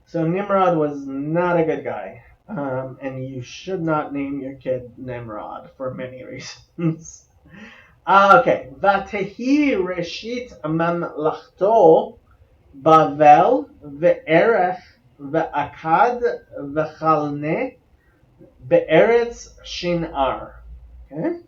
So Nimrod was not a good guy. And you should not name your kid Nimrod for many reasons. Okay. Vatehi Reshit Mamlachto Bavel ve'erech ve'akad ve'chalne be'eretz shinar. Okay.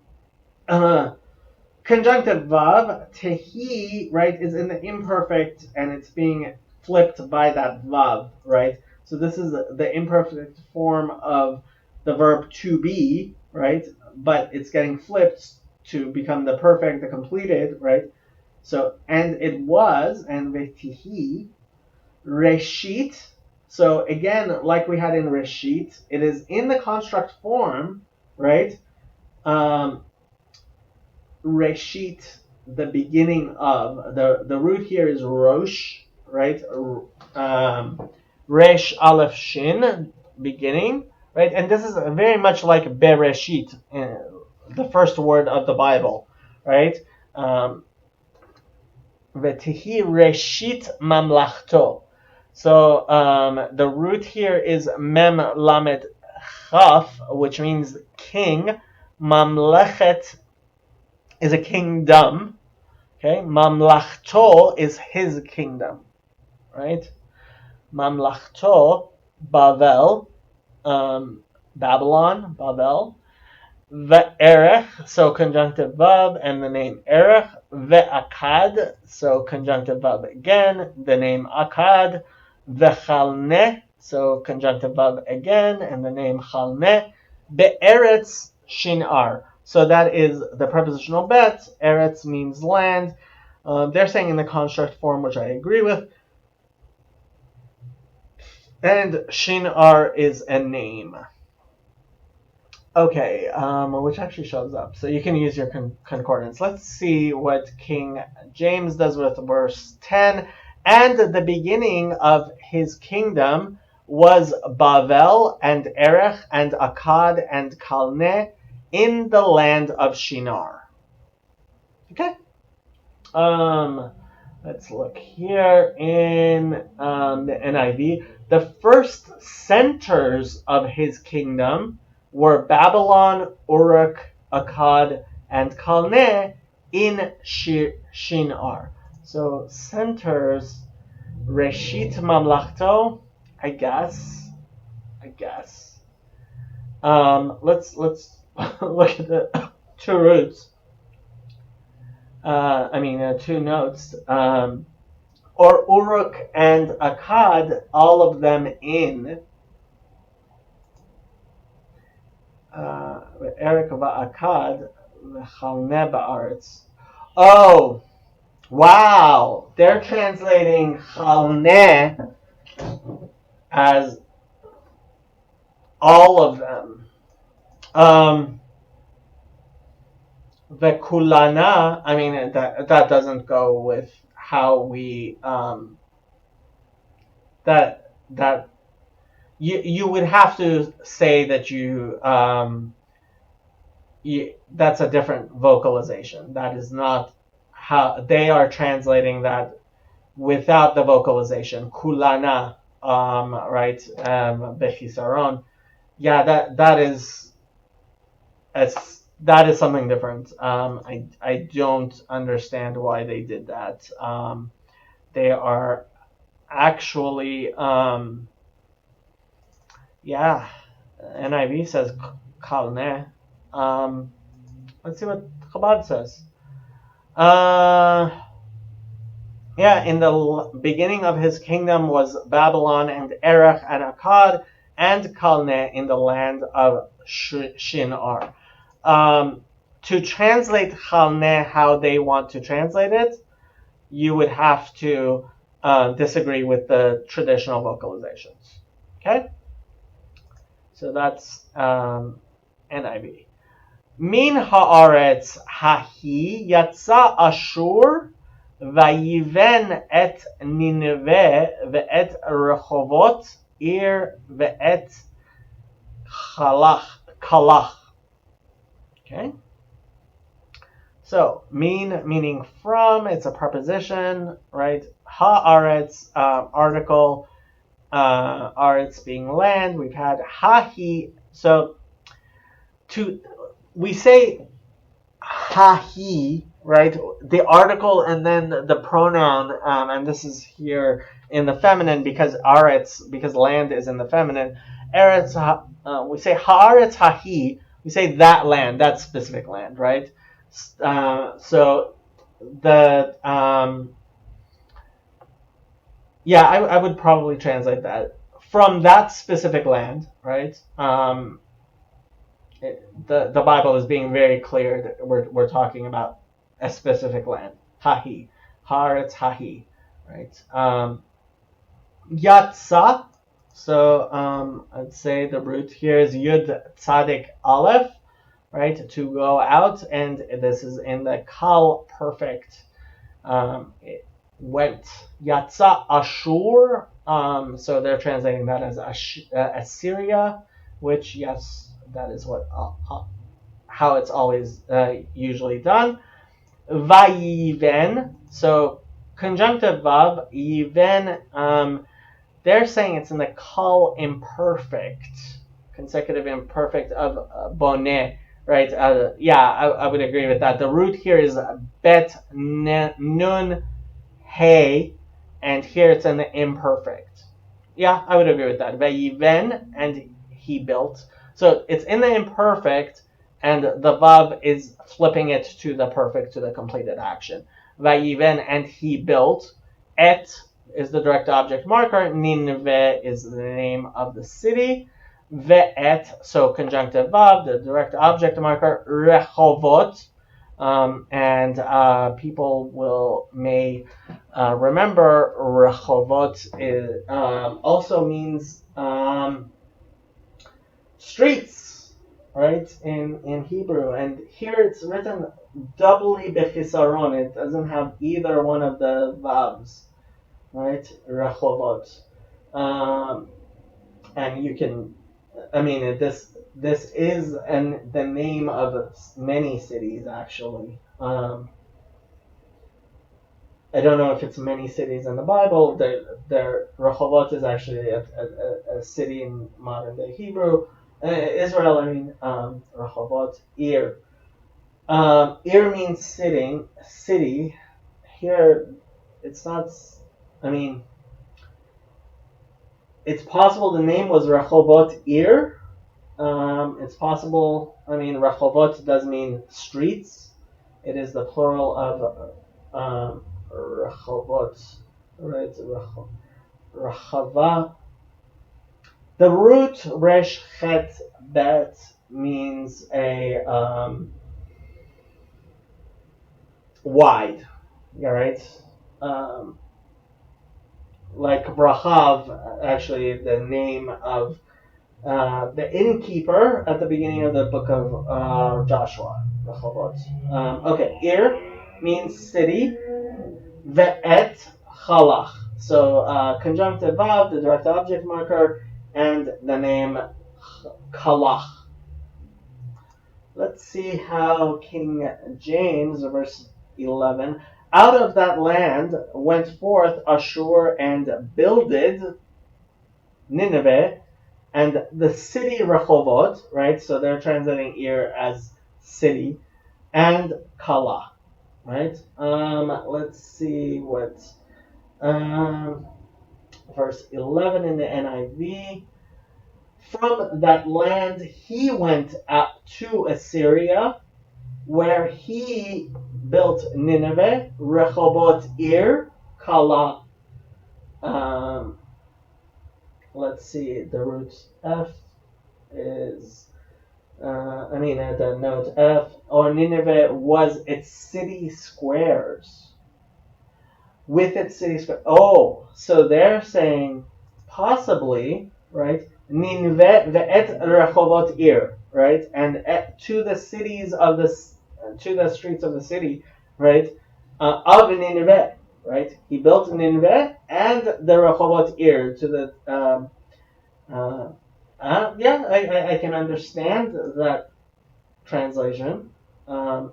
Conjunctive vav, tehi, right, is in the imperfect and it's being flipped by that vav, right? So this is the imperfect form of the verb to be, right? But it's getting flipped to become the perfect, the completed, right? So, and it was, and vetihi, Reshit. So again, like we had in Reshit, it is in the construct form, right? Reshit, the beginning of. The root here is Rosh, right? Resh Aleph Shin, beginning, right? And this is very much like Bereshit, the first word of the Bible, right? V'tihi Reshit Mamlachto. So the root here is Mem Lamed Chaf, which means king. Mamlechet is a kingdom. Okay, Mamlachto is his kingdom, right? Mamlachto, Bavel, Babylon, Bavel. Ve'erech, so conjunctive vav, and the name erech. Ve'akad, so conjunctive vav again, the name akad. Ve'chalne, so conjunctive vav again, and the name chalne. Be'eretz shinar, so that is the prepositional bet. Eretz means land. They're saying in the construct form, which I agree with. And shinar is a name. Okay, which actually shows up. So you can use your concordance. Let's see what King James does with verse 10. And the beginning of his kingdom was Bavel and Erech and Akkad and Calneh in the land of Shinar. Okay. Let's look here in the NIV. The first centers of his kingdom were Babylon, Uruk, Akkad, and Calneh in Shinar. So centers, Reshit Mamlachto, I guess. Let's look at the two roots. Two notes. Or Uruk and Akkad, all of them in Erech va'akad v'chalneh ba'aretz. Oh, wow! They're translating chalneh as all of them. Ve'kulana, that doesn't go with how we you would have to say that that's a different vocalization. That is not how they are translating that without the vocalization. Kulana, right? Bechisaron. Yeah, that is something different. I don't understand why they did that. They are actually, NIV says kalneh. Let's see what Chabad says. In the beginning of his kingdom was Babylon and Erech and Akkad and Calneh in the land of Shinar. To translate Calneh how they want to translate it, you would have to disagree with the traditional vocalizations. Okay? So that's NIV. Min haaretz hahi yatsa Ashur vayiven et Nineveh ve'et Rehovot ir ve'et Kalach. Okay? So, meaning from, it's a preposition, right? Haaretz, article, aretz being land. We've had hahi. So, we say hahi, right? The article and then the pronoun, and this is here in the feminine because land is in the feminine. Eretz, we say haaretz hahi. We say that land, that specific land, right? So the I would probably translate that from that specific land, right? The Bible is being very clear that we're talking about a specific land. Hahi, haaretz hahi, right? Yatsa. So I'd say the root here is yud tzadik aleph, right? To go out, and this is in the kal perfect. It went yatsa Ashur. So they're translating that as Assyria, which yes. That is how it's always usually done. Vayiven, so conjunctive vav, yiven, they're saying it's in the kal imperfect, consecutive imperfect of boneh, right? I would agree with that. The root here is bet nun hey, and here it's in the imperfect. Yeah, I would agree with that. Vayiven, and he built. So it's in the imperfect, and the vav is flipping it to the perfect, to the completed action. Vayiven, and he built. Et is the direct object marker. Nineveh is the name of the city. Ve'et, so conjunctive vav, the direct object marker. Rehovot, and people may remember Rehovot also means streets, right, in Hebrew, and here it's written doubly bechisaron. It doesn't have either one of the vavs, right? Rehovot, and you can, this is the name of many cities actually. I don't know if it's many cities in the Bible. Rehovot is actually a city in modern day Hebrew. Israel, Rehovot, Ir. Ir means city. Here, it's not, it's possible the name was Rehovot Ir. It's possible, Rehovot does mean streets. It is the plural of Rehovot, right? Rechava. The root resh chet bet means a wide, yeah, right? Like Rahav, actually the name of the innkeeper at the beginning of the book of Joshua. Rehovot. Okay, Ir means city. Ve'et chalach. So conjunctive vav, the direct object marker, and the name Kalach. Let's see how King James, verse 11, out of that land went forth Ashur and builded Nineveh and the city Rehovot, right? So they're translating Ir as city, and Kala, right? Let's see what verse 11 in the NIV. From that land he went up to Assyria, where he built Nineveh, Rehobot Ir, Kala. Let's see, the root F is, the note F, or Nineveh was its city squares. With its city squares. Oh, so they're saying possibly, right? Nineveh ve'et Rehobot Ir, right? And to the cities of to the streets of the city, right? Of Nineveh, right? He built Nineveh and the Rehobot Ir to the I can understand that translation. Um,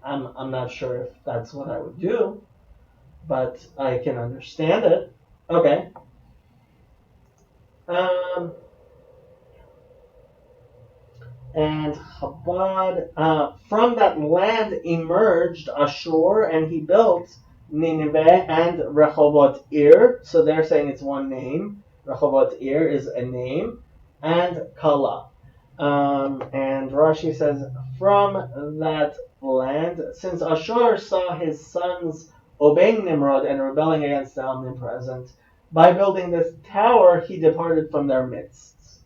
I'm not sure if that's what I would do, but I can understand it. Okay. Um, and Chabad, from that land emerged Ashur, and he built Nineveh and Rehovot Ir. So they're saying it's one name. Rehovot Ir is a name, and Kala. And Rashi says, from that land, since Ashur saw his sons obeying Nimrod and rebelling against the omnipresent, by building this tower, he departed from their midst.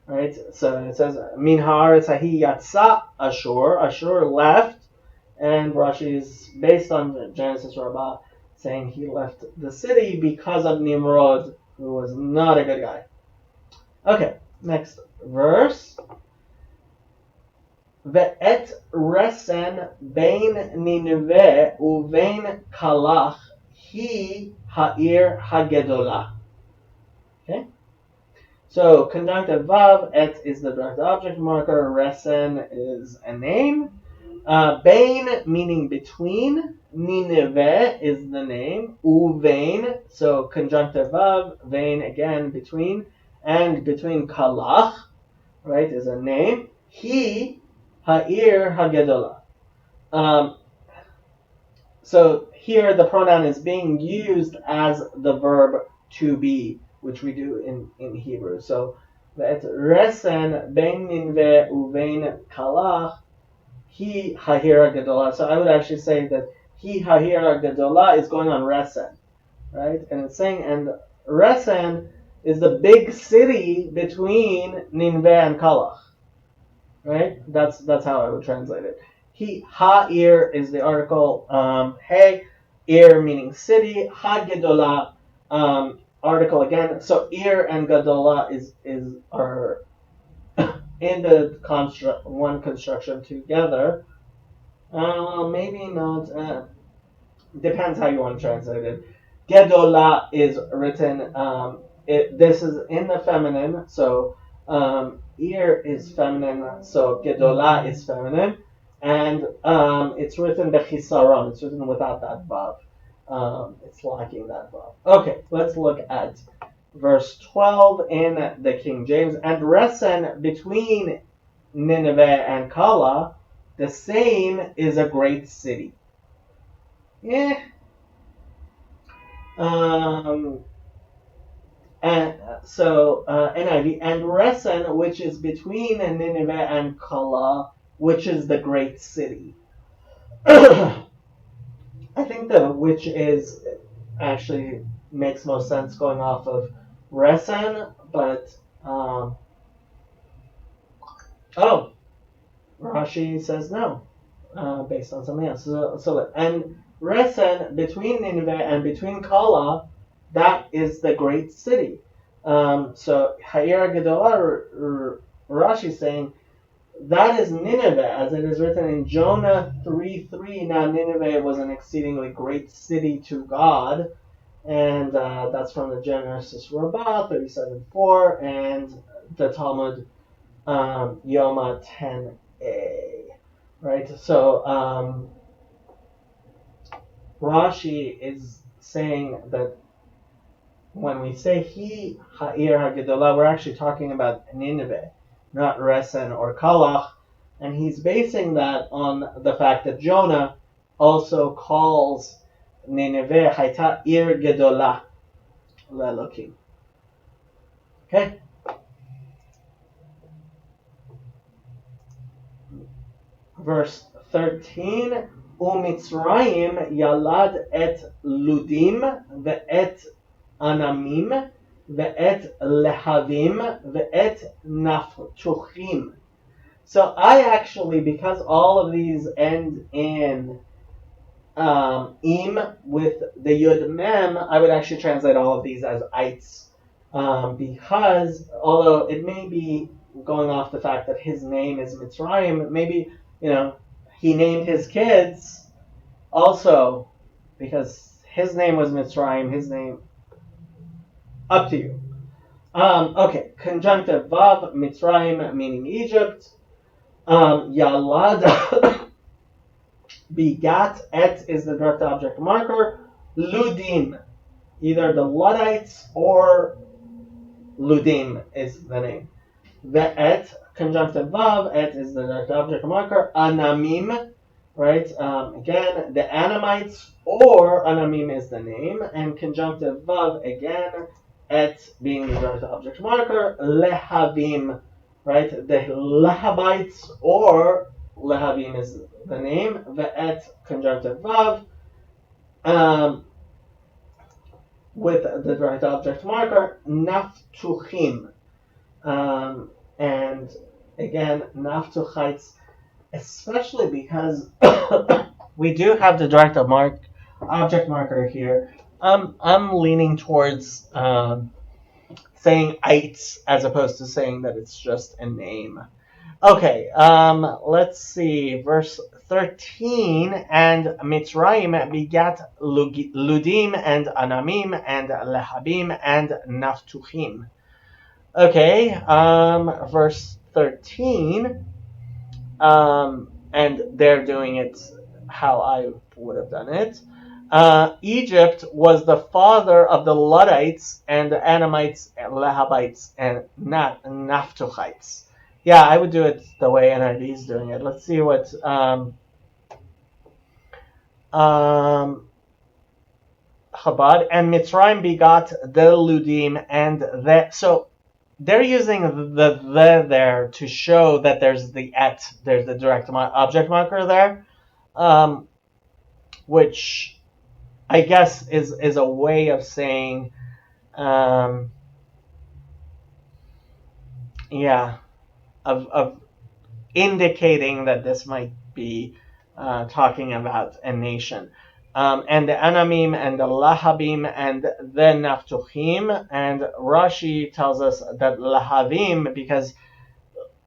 Right? So it says, Min haaretz hahi yatsa Ashur. Ashur left, and Rashi is based on Genesis Rabbah, saying he left the city because of Nimrod, who was not a good guy. Okay, next verse. Ve'et resen bein Nineveh uvein Kalach hi ha'ir hagedolah. Okay. So conjunctive vav, et is the direct object marker, resen is a name. Bain meaning between, Nineveh is the name, uvein, so conjunctive vav, vein again between, and between kalach, right, is a name. He, ha'ir hagedolah. So here the pronoun is being used as the verb to be, which we do in Hebrew. So that resen bein ninveh uvein kalach he hahira gadolah. So I would actually say that he hahira gadolah is going on resen, right? And it's saying, and resen is the big city between Ninveh and Kalach, right? That's how I would translate it. He ha'ir is the article. Hey, ir meaning city. Ha gedolah article again. So ir and gadolah are in the one construction together. Maybe not. Depends how you want to translate it. Gedolah is written. This is in the feminine, so Ir is feminine, so Gedolah is feminine, and it's written bechisaron. It's written without that vav. It's lacking that vav. Okay, let's look at verse 12 in the King James. And resen between Nineveh and Kala, the same is a great city. Yeah. And so NIV, and Resen, which is between Nineveh and Kala, which is the great city. I think the which is actually makes most sense going off of Resen, but Rashi says no, based on something else. So and Resen between Nineveh and between Kala, that is the great city. So Ha'ir Gedolah, Rashi is saying that is Nineveh, as it is written in Jonah 3:3. Now Nineveh was an exceedingly great city to God, and that's from the Genesis Rabbah 37:4 and the Talmud Yoma 10a. Right, so Rashi is saying that when we say he ha'ir hagedolah, we're actually talking about Nineveh, not Resen or Kalach, and he's basing that on the fact that Jonah also calls Nineveh Haita ir gedolah le'elokim. Okay. verse 13, Umitzrayim yalad et ludim ve'et anamim ve'et lehavim ve'et naftuchim. So I actually, because all of these end in im with the yud mem, I would actually translate all of these as ites, because although it may be going off the fact that his name is Mitzrayim, maybe he named his kids also because his name was Mitzrayim. His name, up to you. Okay, conjunctive vav, Mitzrayim meaning Egypt. Yalad begat, et is the direct object marker. Ludim, either the Luddites or Ludim is the name. Ve'et, conjunctive vav, et is the direct object marker. Anamim, right? Again, the Anamites or Anamim is the name, and conjunctive vav again, et being the direct object marker. Lehavim, right? The Lehabites or Lehavim is the name. Ve'et, conjunctive vav, with the direct object marker. Naftuchim, and again, naftuchites, especially because we do have the direct object marker here. I'm leaning towards saying ites as opposed to saying that it's just a name. Okay, let's see. Verse 13, and Mitzrayim begat Ludim and Anamim and Lehabim and Naftuchim. Okay, verse 13, and they're doing it how I would have done it. Egypt was the father of the Luddites and the Anamites and Lehabites and Naftuchites. Yeah, I would do it the way NIV is doing it. Let's see what Chabad, and Mitzrayim begot the Ludim and the. So they're using the there to show that there's the et, there's the direct object marker there, which I guess is a way of saying, of indicating that this might be talking about a nation. And the Anamim and the Lahabim and the Naftuchim, and Rashi tells us that Lahavim because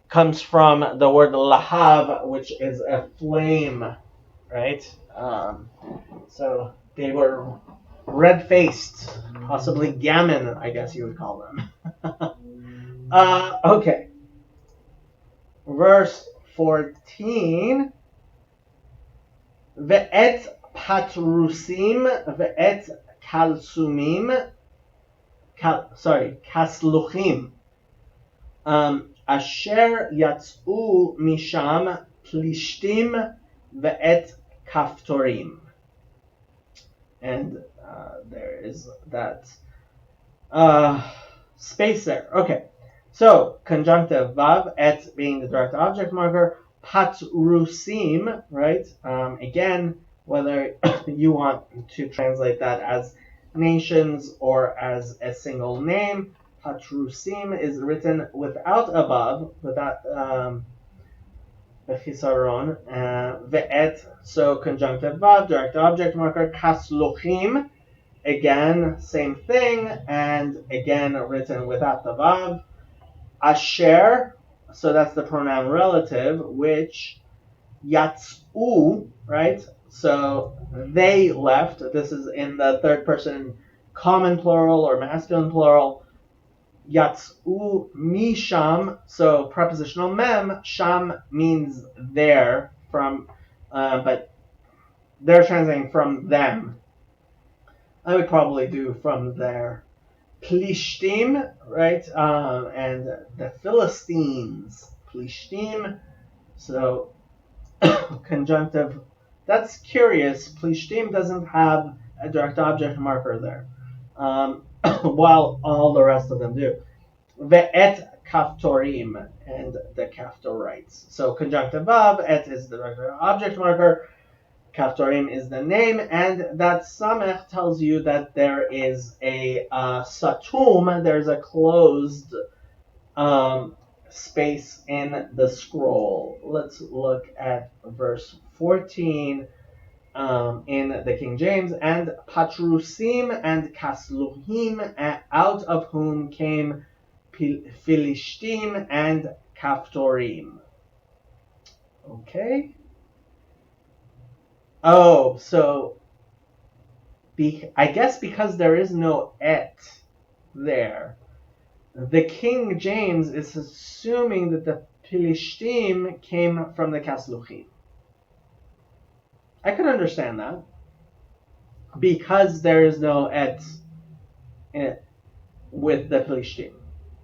comes from the word Lahav, which is a flame, right? So they were red-faced, possibly gammon, I guess you would call them. Okay. Verse 14. Ve'et patrusim ve'et kalsumim, kasluchim, asher yatzu misham plishtim ve'et kaftorim. And there is that space there. Okay, so conjunctive vav, et being the direct object marker, patrusim, right? Again, whether you want to translate that as nations or as a single name, patrusim is written without above, without the chisaron, ve'et, so conjunctive vav, direct object marker, kasluchim, again, same thing, and again, written without the vav, asher, so that's the pronoun relative, which yatzu, right? So they left. This is in the third person common plural or masculine plural. Yatzu misham, so prepositional mem, sham means there, from, but they're translating from them. I would probably do from there. Plishtim, right? And the Philistines. Plishtim. So conjunctive. That's curious. Plishtim doesn't have a direct object marker there, while all the rest of them do. Ve'et Kaftorim and the Kaftorites. So conjunctive of, et is the regular object marker, Kaftorim is the name, and that Samech tells you that there is a Satum, there's a closed space in the scroll. Let's look at verse 14 in the King James. And Patrusim and Kasluhim, out of whom came Philishtim and Kaftorim. Okay. Oh, so I guess because there is no et there, the King James is assuming that the Philishtim came from the Kasluchim. I could understand that because there is no et with the Philishtim.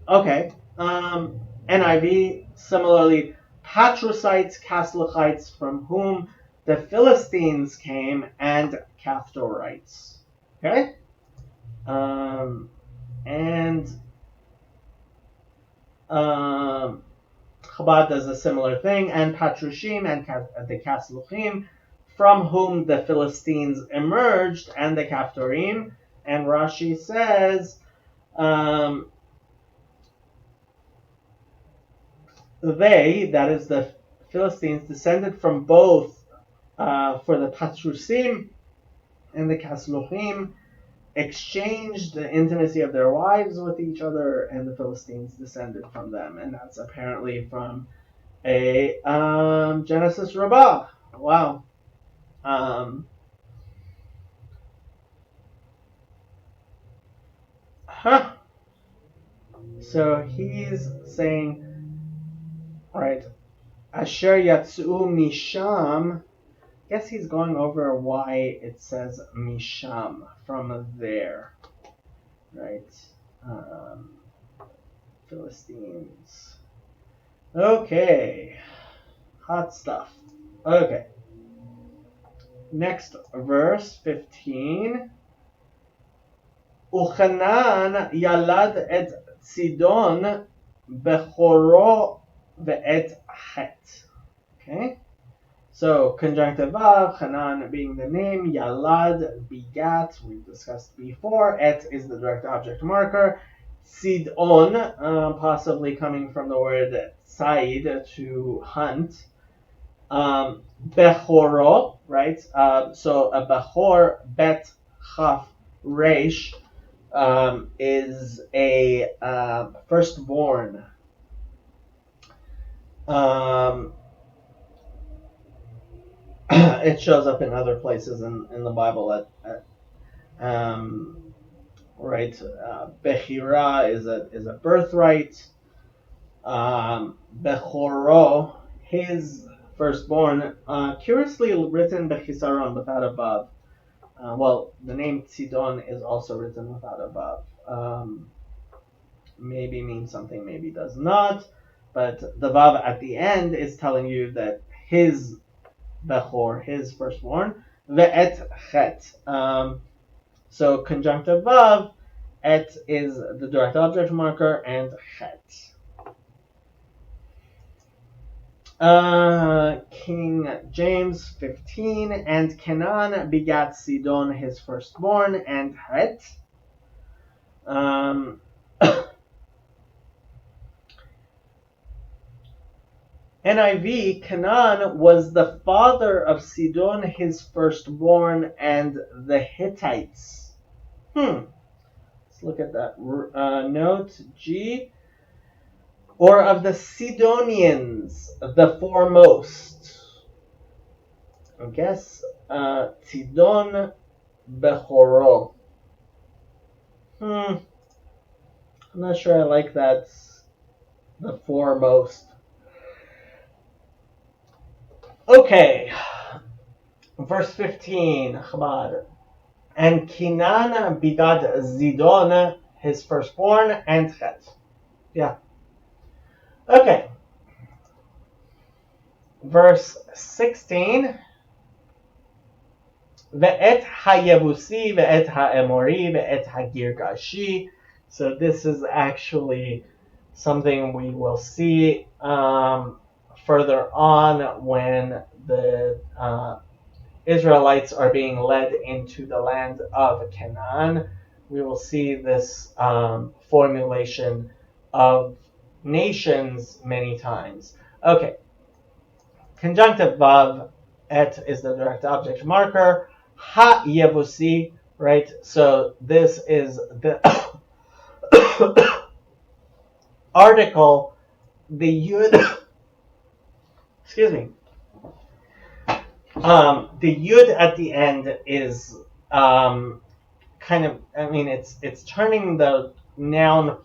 Okay. NIV, similarly, Patrusites, Kasluchites, from whom the Philistines came, and Kaftorites. Okay? Chabad does a similar thing, and Patrushim and the Kasluchim, from whom the Philistines emerged, and the Kaftorim. And Rashi says, they, that is the Philistines, descended from both, for the Patrusim and the Kasluchim exchanged the intimacy of their wives with each other, and the Philistines descended from them. And that's apparently from a Genesis Rabbah. Wow. So he's saying, right, Asher Yatsu Misham. I guess he's going over why it says Misham, from there. Right. Philistines. Okay. Hot stuff. Okay. Next verse, 15. Uchanan yalad et Sidon bechoro ve'et het. Okay. So conjunctive of, Hanan being the name, Yalad, begat, we've discussed before, et is the direct object marker, Sidon, possibly coming from the word Said, to hunt, Bechoro, right, so a Bechor, Bet, Chaf, Reish, is a firstborn. It shows up in other places in the Bible right? Bechira is a birthright. Bechoro, his firstborn, curiously written Bechisaron, without a vav. Well, the name Sidon is also written without a vav. Maybe means something, maybe does not. But the vav at the end is telling you that his Bechor, his firstborn, ve'et chet. So conjunctive vav, et is the direct object marker, and chet. King James 15, and Kenan begat Sidon, his firstborn, and het. NIV, Canaan was the father of Sidon, his firstborn, and the Hittites. Let's look at that. Note G. Or of the Sidonians, the foremost. I guess Sidon Bechoro. I'm not sure I like that. The foremost. Okay, verse 15, Chabad. And Kinan begat Zidon, his firstborn, and Chet. Yeah. Okay. Verse 16. Ve'et ha-Yebusi, ve'et ha-Emori, ve'et ha-Girgashi. So this is actually something we will see further on when the Israelites are being led into the land of Canaan. We will see this formulation of nations many times. Okay, conjunctive vav, et is the direct object marker. Ha yevusi, right? So this is the article. The yud, excuse me. The yud at the end is kind of, I mean, it's turning the noun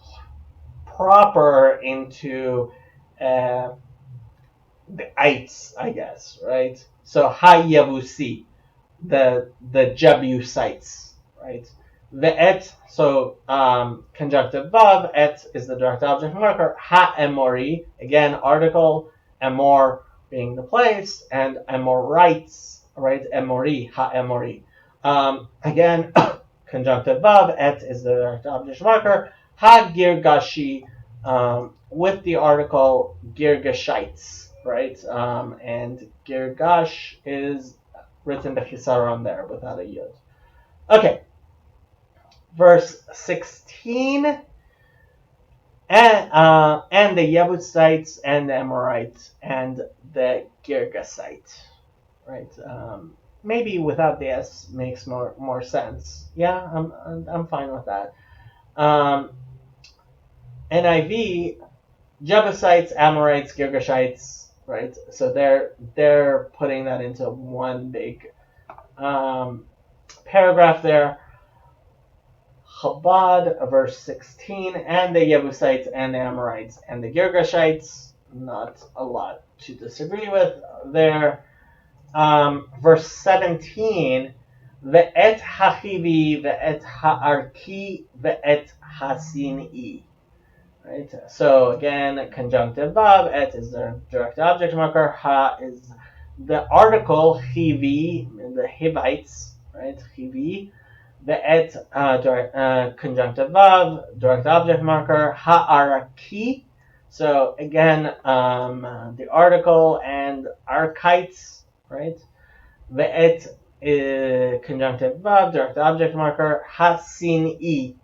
proper into the ites, I guess, right? So ha yavusi, the Jebusites, right? The et, so conjunctive vav, et is the direct object marker. Ha emori, again article, emor being the place, and Amorites, right? Emori, ha emori. Again, conjunctive vav, et is the direct object marker. Ha girgashi, with the article girgashites, right? And girgash is written the chisaron there without a yud. Okay, verse 16. And the Jebusites and the Amorites and the Girgasite, right? Maybe without the S makes more sense. Yeah, I'm fine with that. NIV, Jebusites, Amorites, Girgashites, right? So they're putting that into one big paragraph there. Chabad, verse 16, and the Jebusites and the Amorites and the Girgashites, not a lot to disagree with there. Verse 17, ve'et hachivi, ve'et ha'arki, ve'et hasini. Right. So again, conjunctive vav, et is the direct object marker, ha is the article, chivi, the Hivites, right? Chivi. The et conjunctive vav, direct object marker, ha'araki. So again, the article and archites, right? The et conjunctive vav, direct object marker, hasini,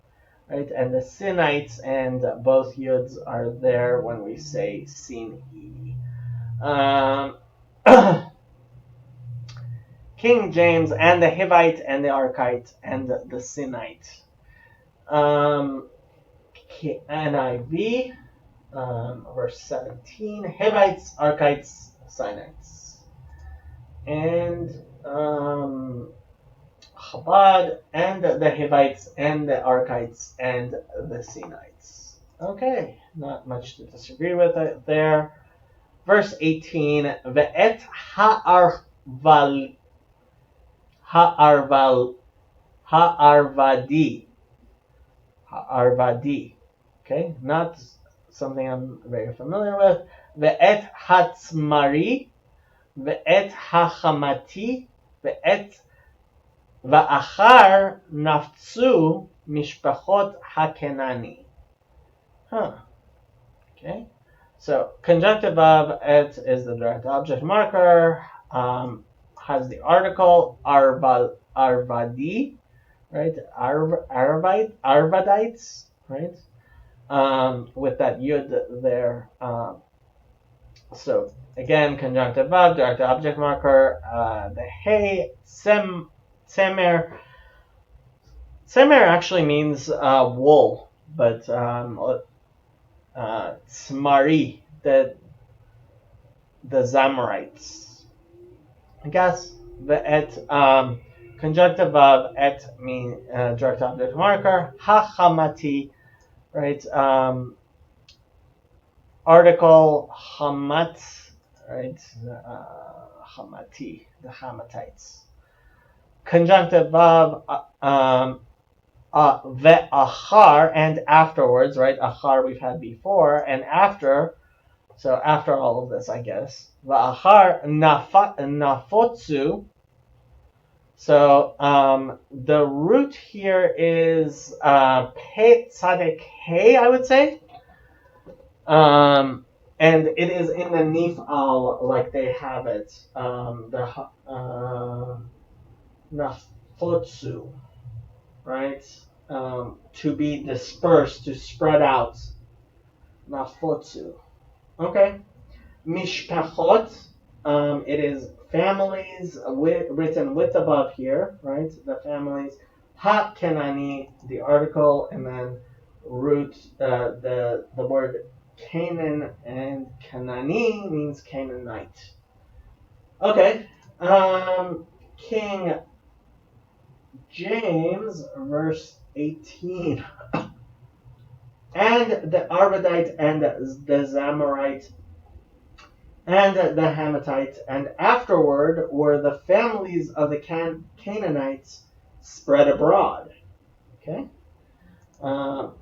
right? And the Sinites and both yuds are there when we say sini. King James and the Hivite and the Archite and the Sinite. NIV, verse 17, Hivites, Archites, Sinites. And Chabad and the Hivites and the Archites and the Sinites. Okay, not much to disagree with it there. Verse 18, Ve'et ha'arvadi. Okay, not something I'm very familiar with. Ve'et hatzmari, ve'et hachamati, ve'et va'achar naftsu mishpachot hakenani. Okay, so conjunctive vav, et is the direct object marker. Has the article arvadi, right? Arvadites, right? With that yud there. So again, conjunctive vav, direct object marker. The hey semer. Semer actually means wool, but smari, the Zamorites. I guess the et conjunctive vav, et mean direct object marker. Hachamati, right? Article hamat, right? Hamati, the Hamatites. Conjunctive vav, ve'achar, and afterwards, right? Achar we've had before, and after. So after all of this, I guess. Va'achar nafotsu. So the root here is pe tzadek hey, I would say. And it is in the nif'al like they have it. The nafotsu, right? To be dispersed, to spread out. Nafotsu. Okay. Mishpachot. It is families written with above here, right? The families. Ha Kenani, the article, and then root the word Canaan, and Kanani means Canaanite. Okay. King James, verse 18. And the Arvadite and the Zamorite and the Hamathite, and afterward were the families of the Canaanites spread abroad. Okay? Chabad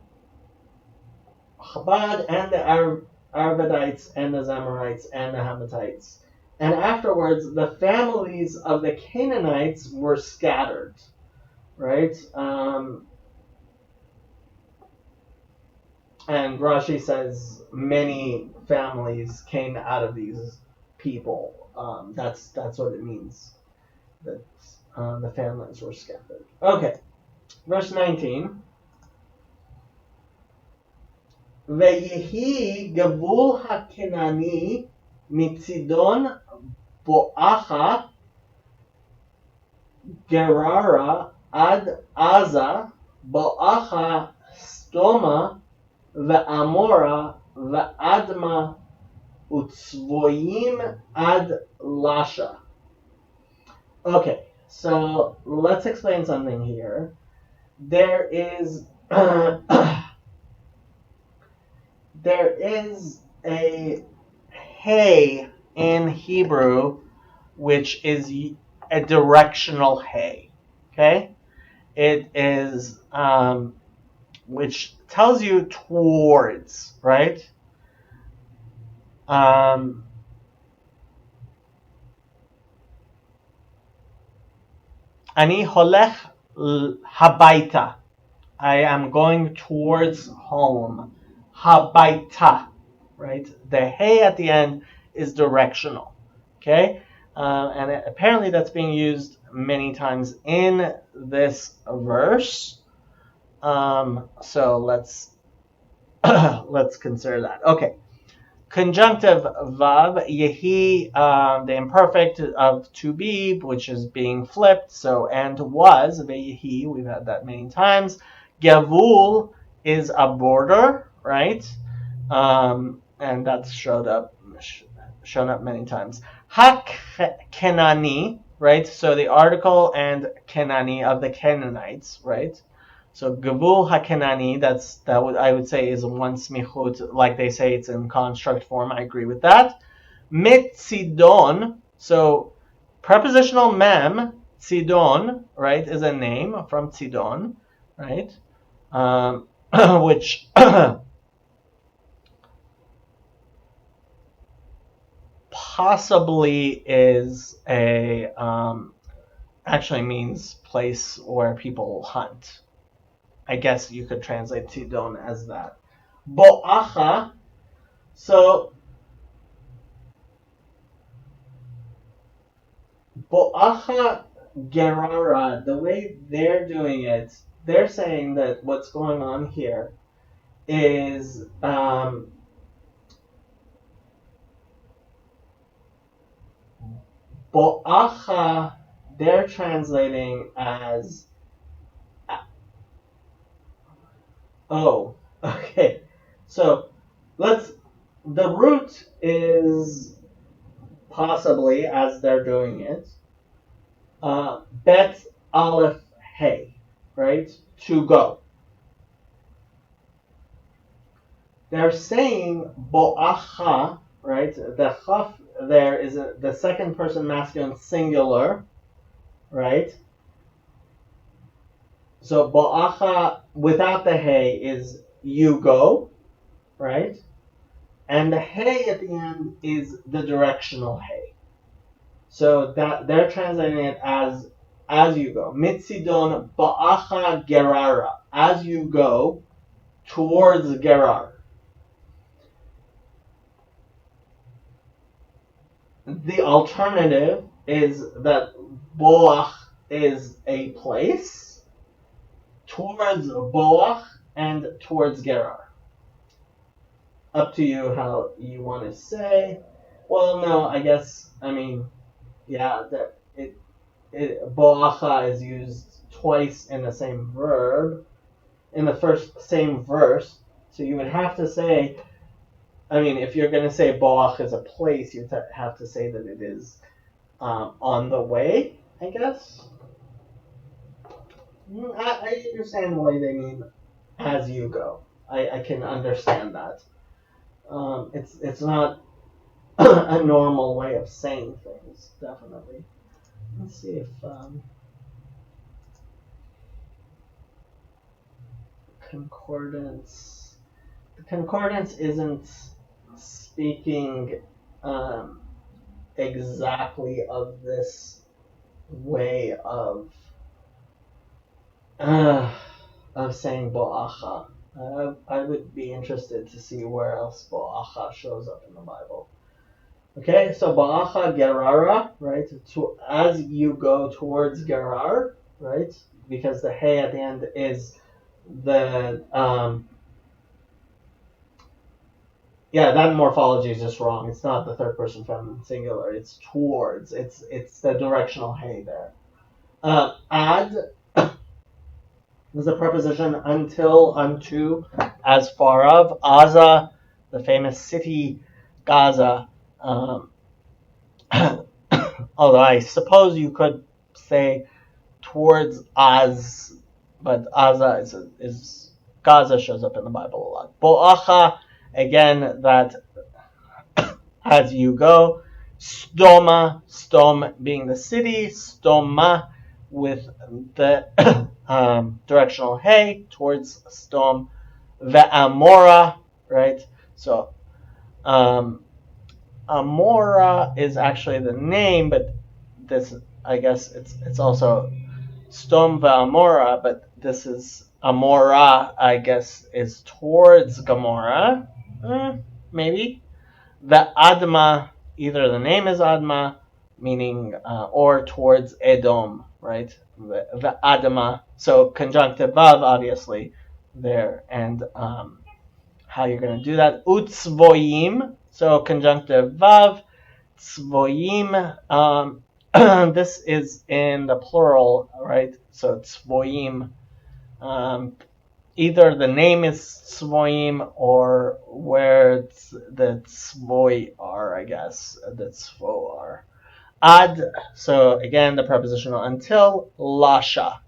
and the Arvadites and the Zamorites and the Hamathites. And afterwards, the families of the Canaanites were scattered. Right? And Rashi says many families came out of these people. That's what it means. That the families were scattered. Okay, verse 19. Veyehi gavul hakenani mitzidon boacha gerara ad Aza boacha stoma ve'amora ve'adma utzvoyim ad lasha. Okay, so let's explain something here. There is there is a hey in Hebrew which is a directional hey. Okay, it is which tells you towards, right? Ani holech habaita. I am going towards home. Habaita, right? The hey at the end is directional. Okay, and apparently that's being used many times in this verse. So let's consider that. Okay. Conjunctive vav, yehi, the imperfect of to be, which is being flipped. So and was, veyehi, we've had that many times. Gavul is a border, right? And that's shown up many times. Ha-Kenani, right? So the article and Kenani of the Canaanites, right? So Gavul HaKenani, I would say is one smichut, like they say it's in construct form. I agree with that. Mitzidon, so prepositional mem, Tzidon, right, is a name from Tzidon, right? Which possibly is actually means place where people hunt. I guess you could translate Tidon as that. Bo'acha, so Bo'acha Gerara, the way they're doing it, they're saying that what's going on here is Bo'acha, they're translating as okay. So the root is possibly, as they're doing it, bet aleph hey, right? To go. They're saying bo'acha, right? The chaf there is the second person masculine singular, right? So bo'acha without the hey is you go, right? And the hey at the end is the directional hey. So that they're translating it as you go. Mitzidon ba'acha gerara, as you go towards Gerar. the alternative is that Boach is a place towards Boach and towards Gerar. Up to you how you want to say. Well, no, I guess, yeah, Boacha is used twice in the same verb, in the same verse. So you would have to say, if you're going to say Boach is a place, you'd have to say that it is on the way, I guess. I understand why they mean as you go. I can understand that. It's not a normal way of saying things, definitely. Let's see if concordance. The concordance isn't speaking exactly of this way of saying Bo'acha. I would be interested to see where else Bo'acha shows up in the Bible. Okay, so Bo'acha Gerara, right? As you go towards Gerar, right? Because the hey at the end is the that morphology is just wrong. It's not the third person feminine singular. It's towards. It's the directional hey there. Ad is a preposition until, unto, as far of. Aza, the famous city, Gaza. Although I suppose you could say towards Az, but Aza is Gaza shows up in the Bible a lot. Bo'acha, again, that as you go. Stoma, Stom being the city, Stoma with the directional hey towards Stom. Ve'amora, right? So Amora is actually the name, but this, I guess, it's also Stom ve'amora, but this is Amora, I guess, is towards Gomorrah, maybe. The Adma, either the name is Adma, meaning, or towards Edom, right? The Adma, so conjunctive vav, obviously, there, and how you're going to do that. Utzvoim, so conjunctive vav, tzvoim, this is in the plural, right? So tzvoim, either the name is tzvoim or where the tzvoi are, I guess, the tzvo are. Ad, so again, the prepositional until, lasha,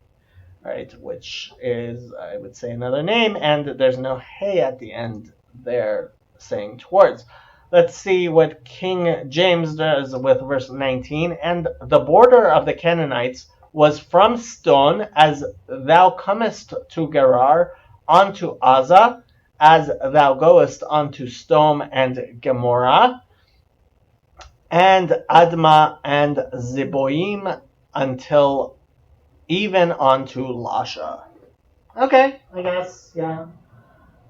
right, which is, I would say, another name, and there's no hey at the end there saying towards. Let's see what King James does with verse 19. And the border of the Canaanites was from Stone, as thou comest to Gerar, unto Aza, as thou goest unto Stom and Gomorrah, and Adma and Zeboim, until even unto Lasha. Okay, I guess, yeah.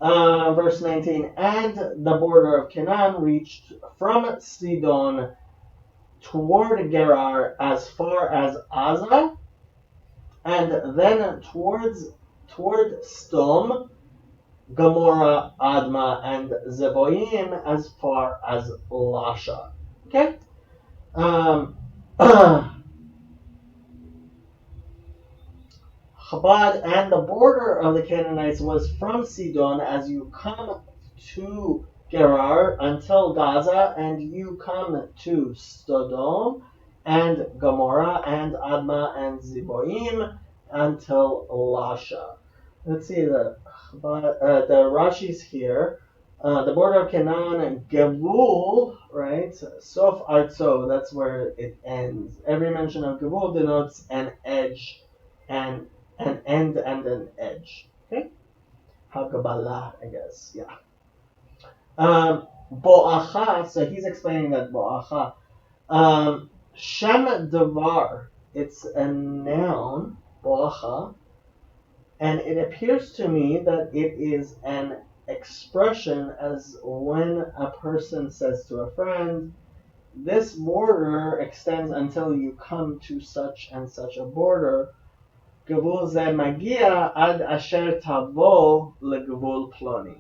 Verse 19, and the border of Canaan reached from Sidon toward Gerar as far as Aza, and then toward Stom, Gomorrah, Adma, and Zeboim as far as Lasha. Okay? Chabad, and the border of the Canaanites was from Sidon as you come to Gerar until Gaza, and you come to Sodom and Gomorrah and Adma and Zeboim until Lasha. Let's see the Rashi's here. The border of Canaan and Gevul, right? Sof Artso, that's where it ends. Every mention of Gevul denotes an edge and an end and an edge. Okay? Hagabalah, I guess. Yeah. Bo'acha, so he's explaining that Bo'acha. Shem Devar, it's a noun, Bo'acha, and it appears to me that it is an expression as when a person says to a friend, this border extends until you come to such and such a border. גבול זה מגיע עד אשר תבוא לגבול פלוני.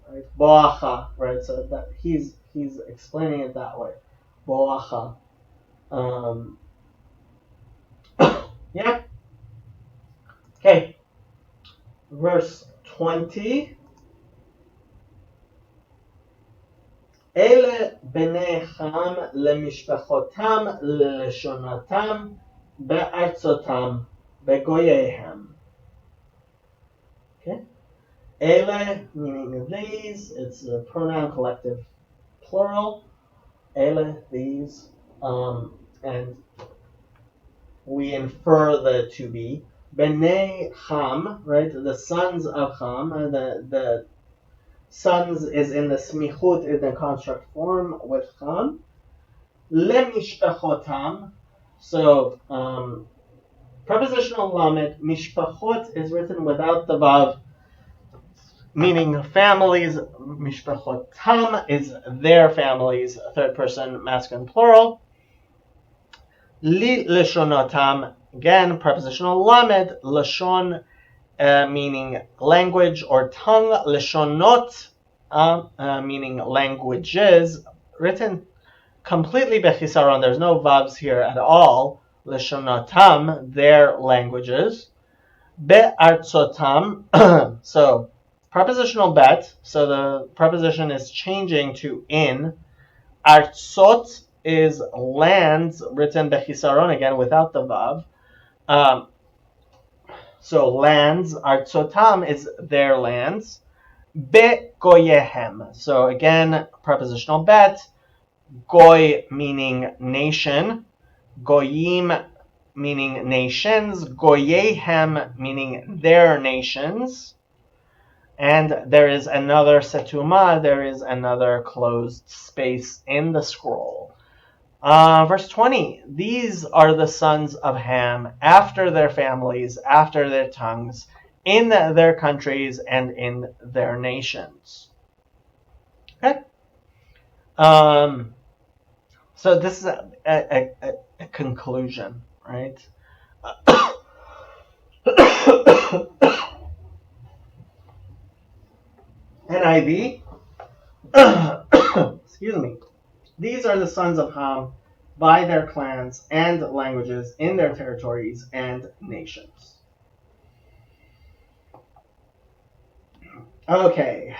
Right? בואכה, right? So that he's explaining it that way. בואכה. Yeah. Okay. Verse 20. אלה בני חם למשפחותם ללשונתם בארצותם בגוייהם. Okay. אלה, meaning these, it's a pronoun collective plural. Ele, these, and we infer the to be. Bnei Ham, right? The sons of Ham, the sons is in the smichut, in the construct form with Ham. Lemishpachotam, so prepositional lamed, mishpachot is written without the vav, meaning families. Mishpachotam is their families, third person masculine plural. Li leshonotam, again prepositional lamed, lashon meaning language or tongue, leshonot meaning languages, written completely bechisaron. There's no vavs here at all. Leshonotam, their languages. Be'artzotam, so prepositional bet, so the preposition is changing to in. Artzot is lands, written bechisaron, again without the vav. So lands, artzotam is their lands. Be'goyehem, so again prepositional bet. Goy meaning nation. Goyim meaning nations. Goyehem meaning their nations. And there is another setuma, there is another closed space in the scroll. Verse 20, these are the sons of Ham after their families, after their tongues, in their countries and in their nations. Okay? So this is a conclusion, right? NIV. Excuse me. These are the sons of Ham by their clans and languages in their territories and nations. Okay.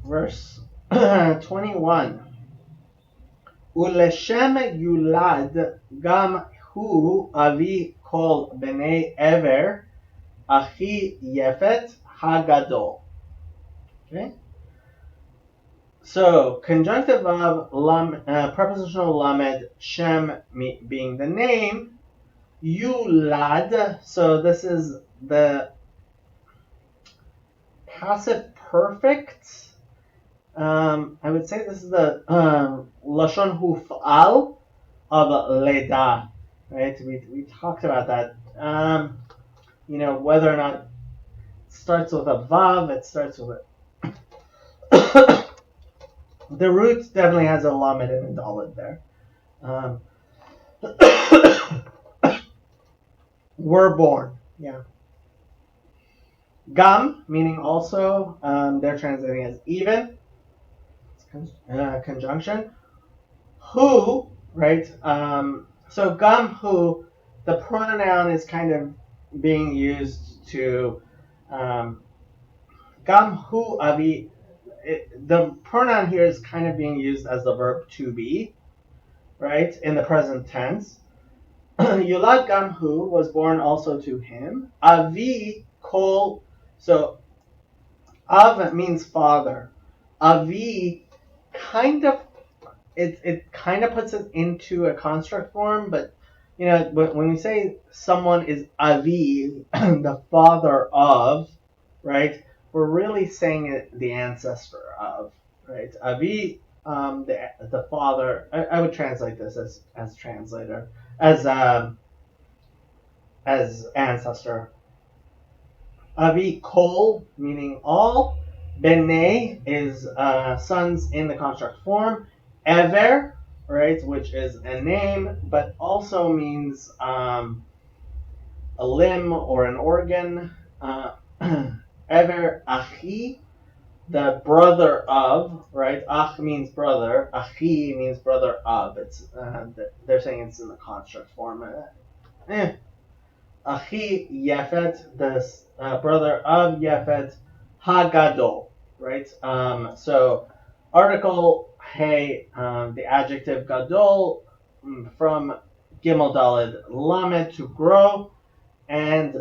Verse 21. ולשם יולד גם הוא אבי כל בני עבר אחי יפת הגדול. Okay? So, conjunctive of prepositional lamed, shem being the name, yulad, so this is the passive perfect. I would say this is the lashon huf'al of leda, right? We talked about that. Whether or not it starts with a vav, it starts with a the root definitely has a lamed and a daled there. Were born, yeah. Gam, meaning also, they're translating as even. Conjunction. Hu, right? So gam hu, the pronoun is kind of being used to gam hu avi. The pronoun here is kind of being used as the verb to be, right? In the present tense. Yulad gam hu was born also to him. Avi kol. So av means father. Avi kind of it kind of puts it into a construct form, but when we say someone is avi, the father of, right, we're really saying it the ancestor of, right? Avi, the father. I would translate this as translator, as as ancestor. Avi kol, meaning all. Bene is sons in the construct form. Ever, right, which is a name, but also means a limb or an organ. Ever achi, the brother of, right? Ach means brother. Achi means brother of. It's they're saying it's in the construct form. Achi Yefet, the brother of Yefet, Hagadol, right? So article Hey, the adjective Gadol from Gimel Daled Lamed to grow, and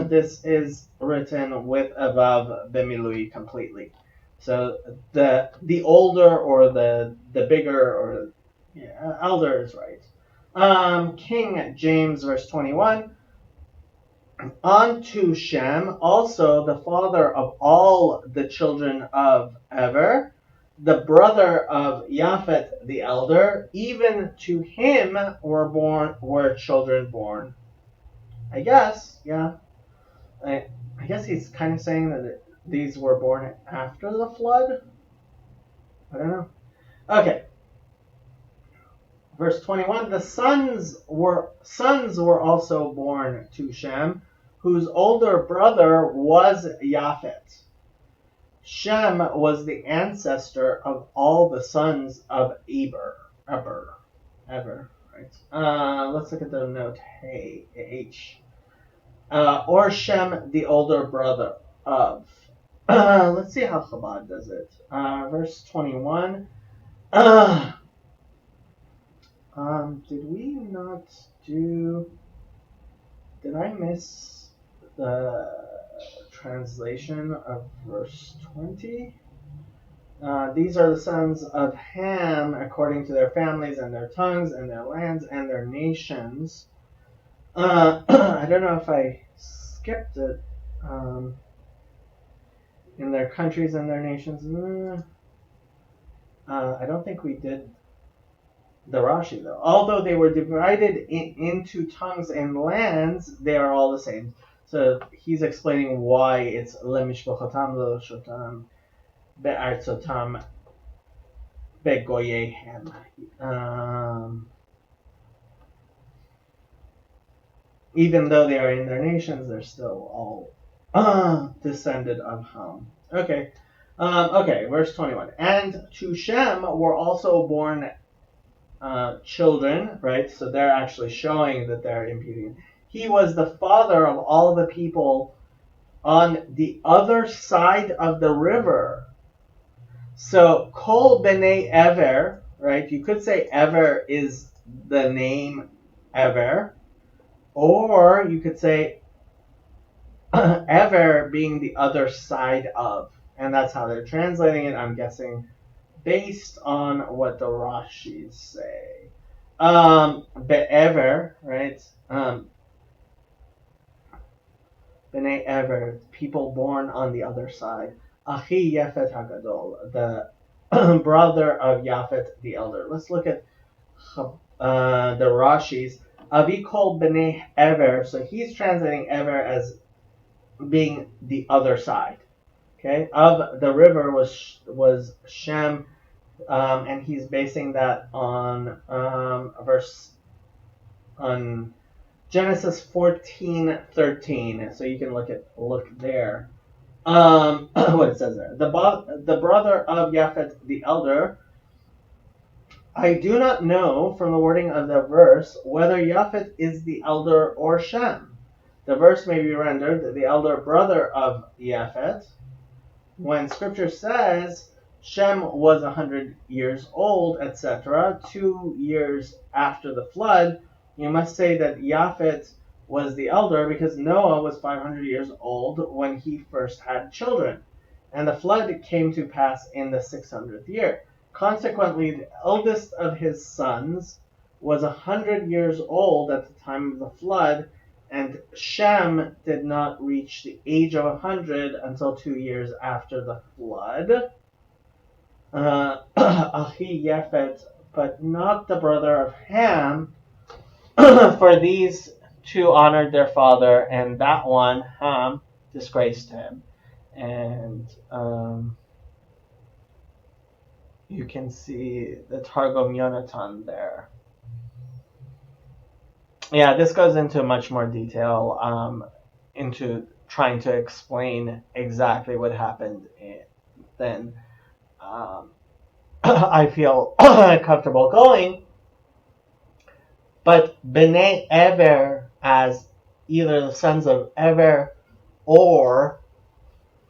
this is written with above Bemilui completely. So the older or the bigger or elder is right. King James verse 21. Unto Shem, also the father of all the children of Ever, the brother of Japhet the elder, even to him were children born. I guess, yeah. I guess he's kind of saying that these were born after the flood. I don't know. Okay. Verse 21, the sons were also born to Shem, whose older brother was Japhet. Shem was the ancestor of all the sons of Eber, right? Let's look at the note. Hey, H. Or Shem, the older brother of. Let's see how Chabad does it. Verse 21. Did we not do? Did I miss the translation of verse 20? These are the sons of Ham according to their families and their tongues and their lands and their nations. I don't know if I skipped it. In their countries and their nations. I don't think we did the Rashi though. Although they were divided into tongues and lands, they are all the same. So he's explaining why it's lemishpochatam lo shotam be'artzotam begoyehem. Even though they are in their nations, they're still all descended of Ham. Okay. Okay, verse 21. And to Shem were also born children, right? So they're actually showing that they're imputing. He was the father of all the people on the other side of the river. So Kol B'nai Ever, right? You could say Ever is the name Ever, or you could say Ever being the other side of, and that's how they're translating it. I'm guessing based on what the Rashis say. Be'ever, right? B'nai Ever, people born on the other side. Achi Yefet Hagadol, the brother of Yafet the elder. Let's look at the Rashis. Avi Kol B'nai Ever, so he's translating Ever as being the other side. Okay, of the river was Shem. And he's basing that on on Genesis 14:13. So you can look there. What it says there. The brother of Japhet the elder. I do not know from the wording of the verse whether Japhet is the elder or Shem. The verse may be rendered the elder brother of Japhet. When Scripture says Shem was 100 years old, etc., 2 years after the flood, you must say that Japhet was the elder because Noah was 500 years old when he first had children, and the flood came to pass in the 600th year. Consequently, the eldest of his sons was 100 years old at the time of the flood, and Shem did not reach the age of 100 until 2 years after the flood. Achi Yefet, but not the brother of Ham, for these two honored their father, and that one, Ham, disgraced him. And you can see the Targum Yonatan there. Yeah, this goes into much more detail, into trying to explain exactly what happened then. I feel comfortable going. But B'nai Ever, as either the sons of Ever or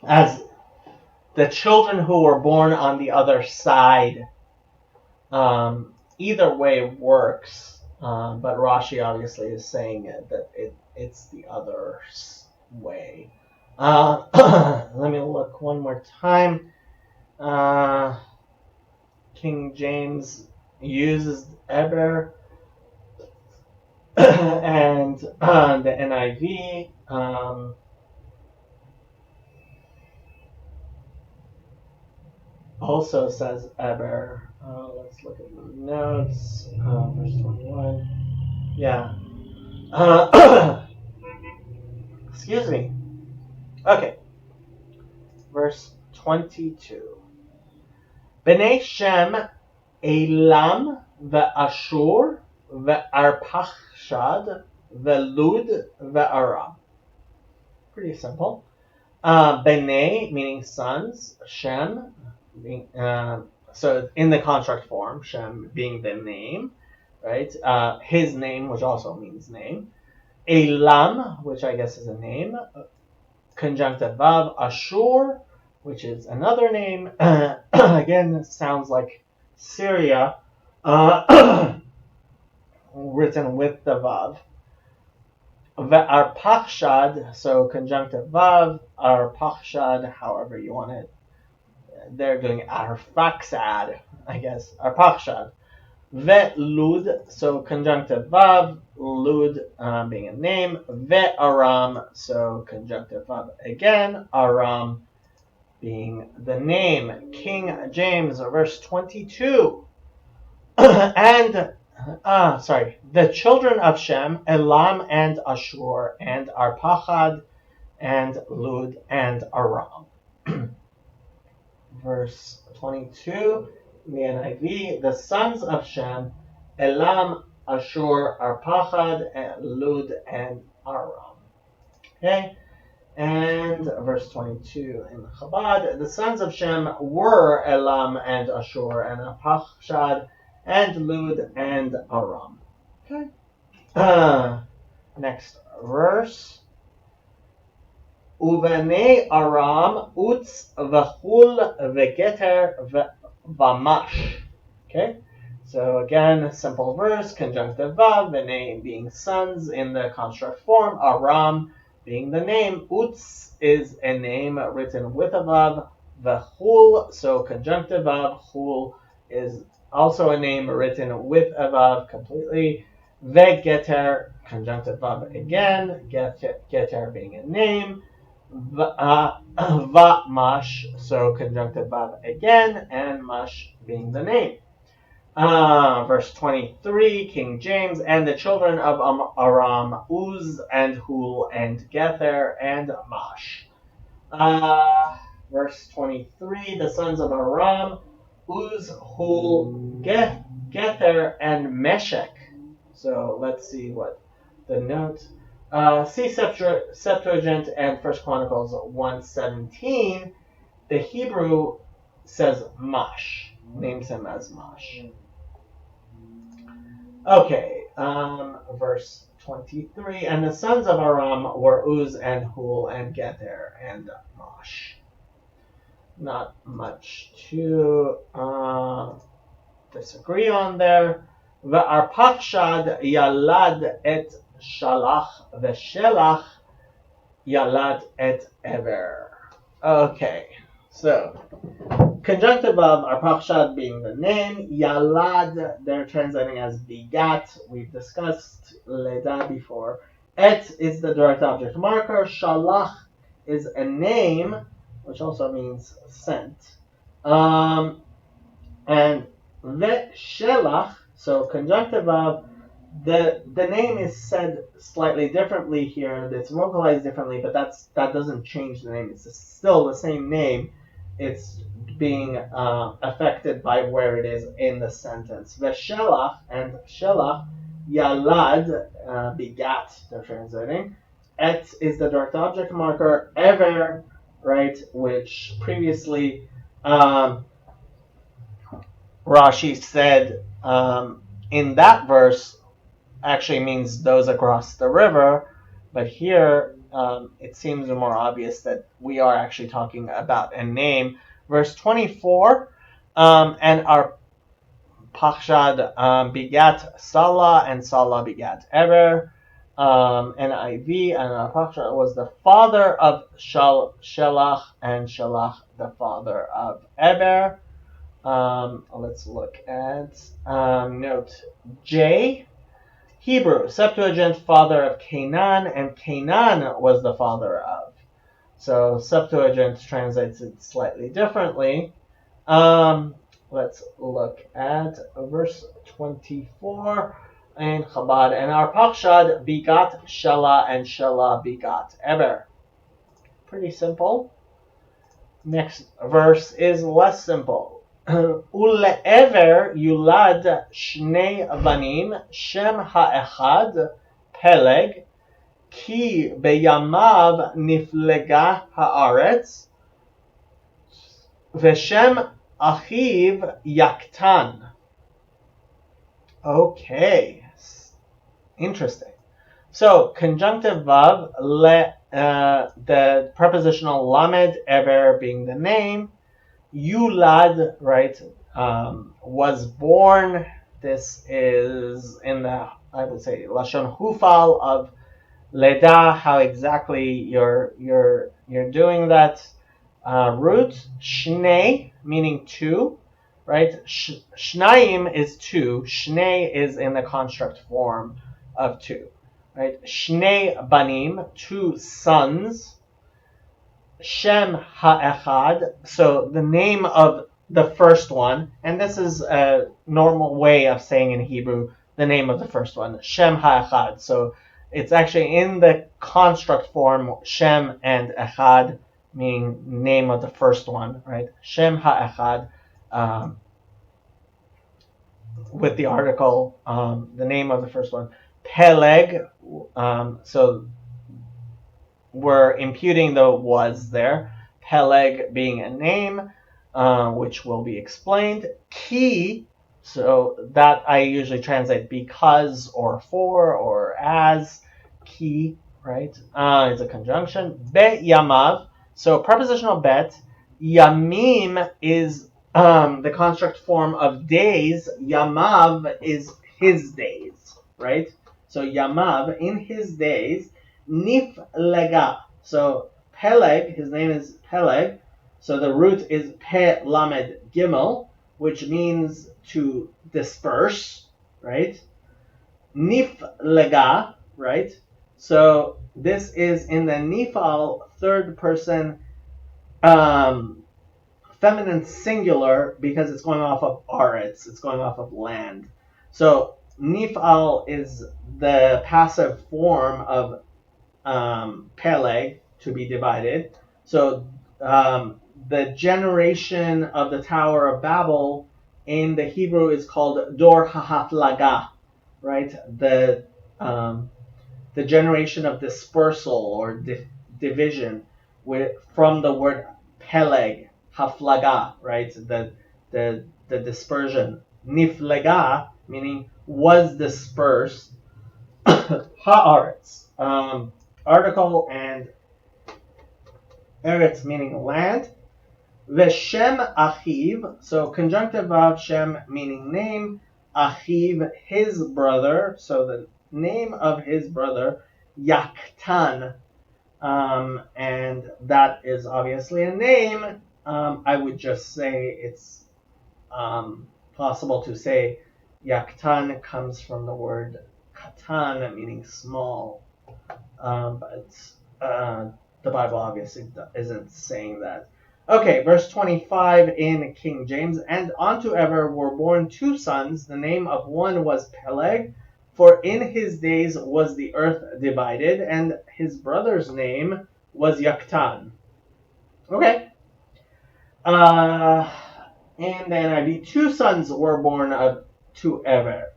as the children who were born on the other side, either way works. But Rashi obviously is saying that it's the other way. Let me look one more time. King James uses Eber and the NIV. Also says Eber. Let's look at the notes. Verse 21. Yeah. Excuse me. Okay. Verse 22. B'nai Shem, Elam, ve'Ashur, ve'Arpachshad, ve'Lud, ve'Aram. Pretty simple. B'nai, meaning sons. Shem, being, so in the construct form, Shem being the name, right? His name, which also means name. Elam, which I guess is a name. Conjunctive vav. Ashur, which is another name. Again, sounds like Syria, written with the vav. Arpachshad, so conjunctive vav. Arpachshad, however you want it. They're doing Arfaxad, I guess. Arpachshad. Lud, so conjunctive vav. Lud being a name. Aram, so conjunctive vav again. Aram being the name. King James, verse 22. And, the children of Shem, Elam and Ashur, and Arpachad, and Lud, and Aram. Verse 22, in the NIV, the sons of Shem, Elam, Ashur, Arpachad, and Lud, and Aram. Okay? And verse 22 in Chabad, the sons of Shem were Elam and Ashur and Arpachshad and Lud and Aram. Okay. Next verse. Uvene Aram Utz V'chul V'geter V'mash. Okay. So again, simple verse, conjunctive vav, Vene being sons in the construct form, Aram being the name. Utz is a name written with a vav. V'chul, so conjunctive vav. Chul is also a name written with a vav completely. Ve'geter, conjunctive vav again. Geter being a name. V'mash, so conjunctive vav again, and mash being the name. Verse 23, King James, and the children of Aram, Uz and Hul and Gether and Mash. Verse 23, the sons of Aram, Uz, Hul, Gether, and Meshech. So let's see what the note. See Septuagint and 1 Chronicles 1:17. The Hebrew says Mash, names him as Mash. Okay, verse 23. And the sons of Aram were Uz and Hul and Gether and Mash. Not much to disagree on there. V'Arpachshad yalad et Shalach v'Shelach yalad et Ever. Okay, so conjunctive of Arpachshad being the name, Yalad, they're translating as begat. We've discussed Leda before. Et is the direct object marker. Shalach is a name, which also means sent. And V'Shelach, so conjunctive of The name is said slightly differently here. It's vocalized differently, but that doesn't change the name. It's still the same name. It's being affected by where it is in the sentence. Veshelach and Shelach, Yalad, begat, they're translating. Et is the direct object marker. Ever, right, which previously Rashi said in that verse actually means those across the river, but here it seems more obvious that we are actually talking about a name. Verse 24, and our Pachshad begat Salah, and Salah begat Eber. NIV, and our Pachshad was the father of Shelach, and Shelach the father of Eber. Let's look at note J. Hebrew, Septuagint, father of Canaan, and Canaan was the father of. So Septuagint translates it slightly differently. Let's look at verse 24 in Chabad. And our Pachshad begot Shelah, and Shelah begot Eber. Pretty simple. Next verse is less simple. Ule'ever yulad shnei banim shem ha'echad peleg ki beyamav niflega haaretz v'shem achiv yaktan. Okay, interesting. So conjunctive vav, the prepositional lamed, ever being the name. Yulad, right, was born. This is in the, I would say, Lashon Hufal of Leda, how exactly you're doing that root. Shnei, meaning two, right? Shnayim is two. Shnei is in the construct form of two, right? Shnei banim, two sons. Shem ha'echad, so the name of the first one, and this is a normal way of saying in Hebrew the name of the first one, Shem ha'echad. So it's actually in the construct form, Shem and Echad, meaning name of the first one, right? Shem ha'echad, with the article, the name of the first one. Peleg, so we're imputing the was there. Peleg being a name, which will be explained. Ki, so that I usually translate because or for or as. Ki, right? It's a conjunction. Bet yamav, so prepositional bet. Yamim is the construct form of days. Yamav is his days, right? So yamav, in his days. Niflega. So Peleg, his name is Peleg. So the root is Pe Lamed Gimel, which means to disperse, right? Niflega, right? So this is in the Nifal third person feminine singular because it's going off of Aretz, it's going off of land. So Nifal is the passive form of Peleg, to be divided. So the generation of the Tower of Babel in the Hebrew is called Dor HaHaflaga, right? The generation of dispersal or division from the word Peleg, Haflaga, right? The dispersion. Niflega, meaning was dispersed. Haaretz. Article and Eretz meaning land. Veshem Achiv, so conjunctive of Shem meaning name. Achiv, his brother, so the name of his brother, Yaktan. And that is obviously a name. I would just say it's possible to say Yaktan comes from the word katan, meaning small. But the Bible obviously isn't saying that. Okay, verse 25 in King James. And unto Eber were born two sons. The name of one was Peleg, for in his days was the earth divided, and his brother's name was Yoktan. Okay. Uh, and then NIV, two sons were born to Ever.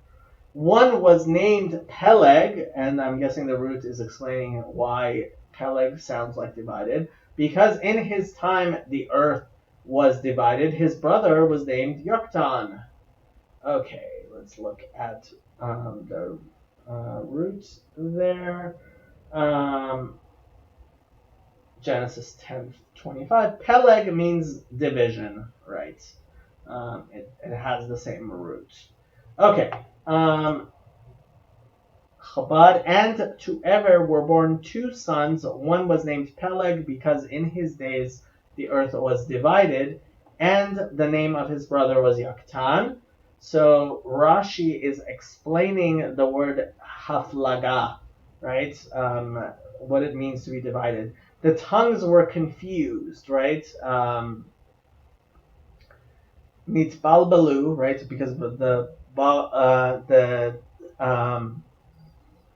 One was named Peleg, and I'm guessing the root is explaining why Peleg sounds like divided. Because in his time the earth was divided, his brother was named Yoktan. Okay, let's look at the roots there. Genesis 10:25. Peleg means division, right? It has the same root. Okay. Chabad and to Ever were born two sons. One was named Peleg because in his days the earth was divided, and the name of his brother was Yoktan. So Rashi is explaining the word haflaga, right? What it means to be divided. The tongues were confused, right? Mitbalbalu, right? Because of